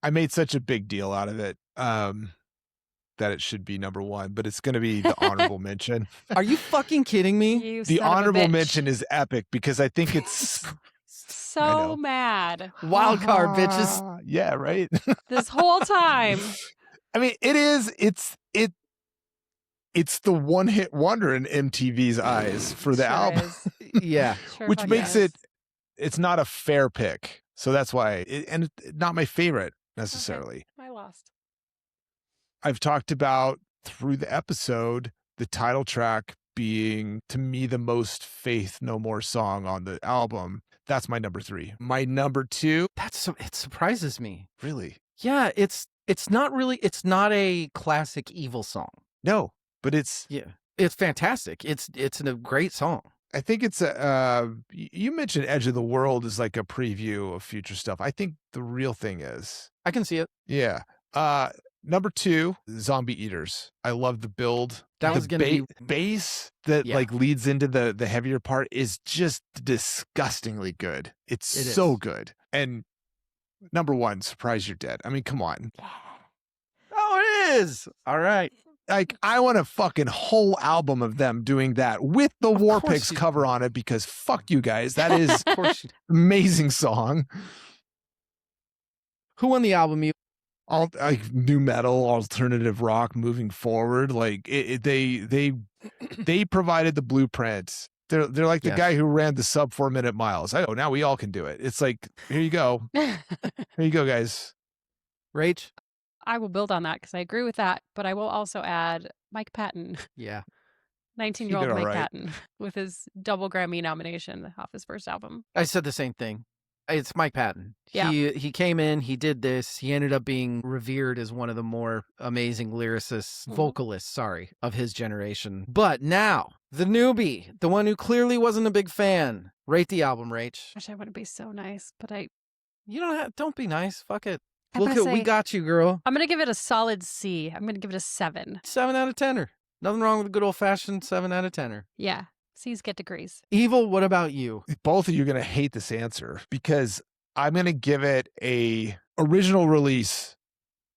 C: I made such a big deal out of it that it should be number 1, but it's going to be the honorable mention.
A: Are you fucking kidding me?
B: You
C: The
B: son of a
C: honorable
B: bitch.
C: mention is Epic because I think it's I
B: So
C: know.
B: mad
A: Wild card, bitches.
C: Yeah, right.
B: this whole time.
C: I mean, it's the one-hit wonder in MTV's eyes for the
B: Sure
C: album,
B: is.
A: Yeah.
B: Sure
C: which
B: fucking
C: makes
B: is.
C: it's not a fair pick. So that's why, and it's not my favorite necessarily.
B: I lost.
C: I've talked about through the episode, the title track being to me the most Faith No More song on the album. That's my number 3. My number 2,
A: It surprises me.
C: really?
A: Yeah, it's not a classic Evil song.
C: No, but it's
A: fantastic. It's a great song.
C: I think it's you mentioned Edge of the World is like a preview of future stuff. I think the real thing is,
A: I can see it.
C: yeah. Number 2, Zombie Eaters. I love the build.
A: That
C: the
A: was gonna be
C: bass that
A: Yeah.
C: like leads into the heavier part is just disgustingly good. It's
A: It
C: so
A: is.
C: good. And number 1, Surprise You're Dead. I mean, come on.
A: Oh, it is. All right.
C: Like, I want a fucking whole album of them doing that with the
A: Of
C: War
A: course
C: Pigs
A: you-
C: cover on it because fuck you guys. That is
A: Of course.
C: amazing song.
A: Who won the album? You?
C: All like new metal, alternative rock moving forward. Like they provided the blueprints. They're like the
A: Yes.
C: guy who ran the sub 4-minute miles. Oh, now we all can do it. It's like, here you go. Here you go, guys.
A: Rach?
B: I will build on that because I agree with that, but I will also add Mike Patton,
A: Yeah.
B: 19-year-old
C: did all
B: Mike
C: right.
B: Patton, with his double Grammy nomination off his first album.
A: I said the same thing. It's Mike Patton.
B: Yeah.
A: He came in, he did this. He ended up being revered as one of the more amazing lyricists, vocalists, of his generation. But now, the newbie, the one who clearly wasn't a big fan. Rate the album, Rach.
B: Gosh, I want to be so nice, but
A: You don't be nice. Fuck it.
B: I'm
A: Look
B: gonna
A: at we
B: say-
A: got you, girl.
B: I'm gonna give it a solid C. I'm gonna give it a 7.
A: 7 out of 10er. Nothing wrong with a good old fashioned 7 out of 10er.
B: Yeah, C's get degrees.
A: Evil, what about you?
C: Both of you are going to hate this answer because I'm going to give it a original release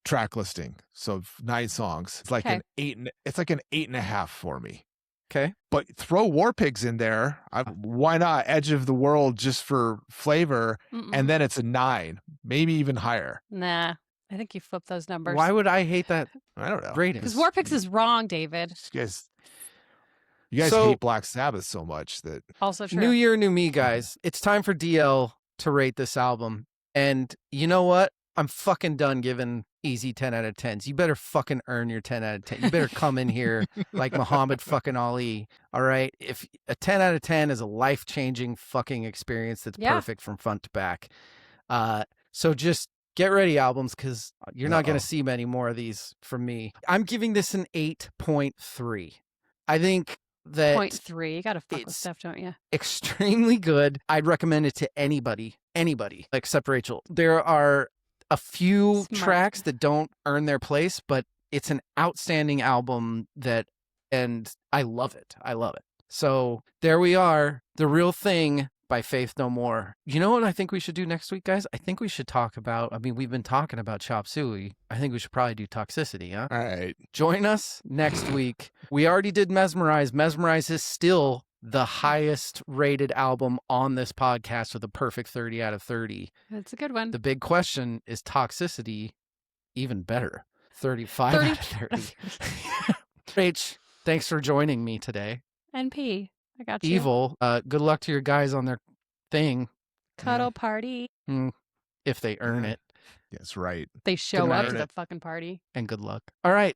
C: track listing. So 9 songs. It's like
B: Okay.
C: an 8. It's like an 8.5 for me.
A: Okay.
C: But throw War Pigs in there. Why not? Edge of the World just for flavor.
B: Mm-mm.
C: And then it's a 9, maybe even higher.
B: Nah, I think you flipped those numbers.
A: Why would I hate that
C: I don't know.
A: rating?
B: Because Warpix is wrong, David.
C: You guys
A: So-
C: hate Black Sabbath so much that
B: Also true.
A: New year, new me, guys. It's time for DL to rate this album. And you know what? I'm fucking done giving easy 10 out of 10s. You better fucking earn your 10 out of 10. You better come in here like Muhammad fucking Ali. All right. If a 10 out of 10 is a life-changing fucking experience that's
B: Yeah.
A: perfect from front to back. So just get ready, albums, because you're not going
C: Uh-oh.
A: to see many more of these from me. I'm giving this an 8.3. I think that
B: 0.3. You gotta fuck with
A: it's-
B: stuff, don't you?
A: extremely good. I'd recommend it to anybody except Rachel. There are a few
B: Smart.
A: tracks that don't earn their place, but it's an outstanding album and I love it. So there we are. The Real Thing by Faith No More. You know what I think we should do next week, guys? I think we should talk about, we've been talking about Chop Suey. I think we should probably do Toxicity, huh?
C: all right.
A: Join us next week. We already did Mesmerize. Mesmerize is still the highest rated album on this podcast with a perfect 30 out of 30.
B: That's a good one.
A: The big question is Toxicity even better? 35 out of 30. Rach, thanks for joining me today.
B: NP. I got you.
A: Evil, good luck to your guys on their thing
B: Cuddle party.
A: if they earn it.
C: Yes, right.
B: They show
A: Good
B: up
A: night.
B: to the fucking party.
A: And good luck. All right.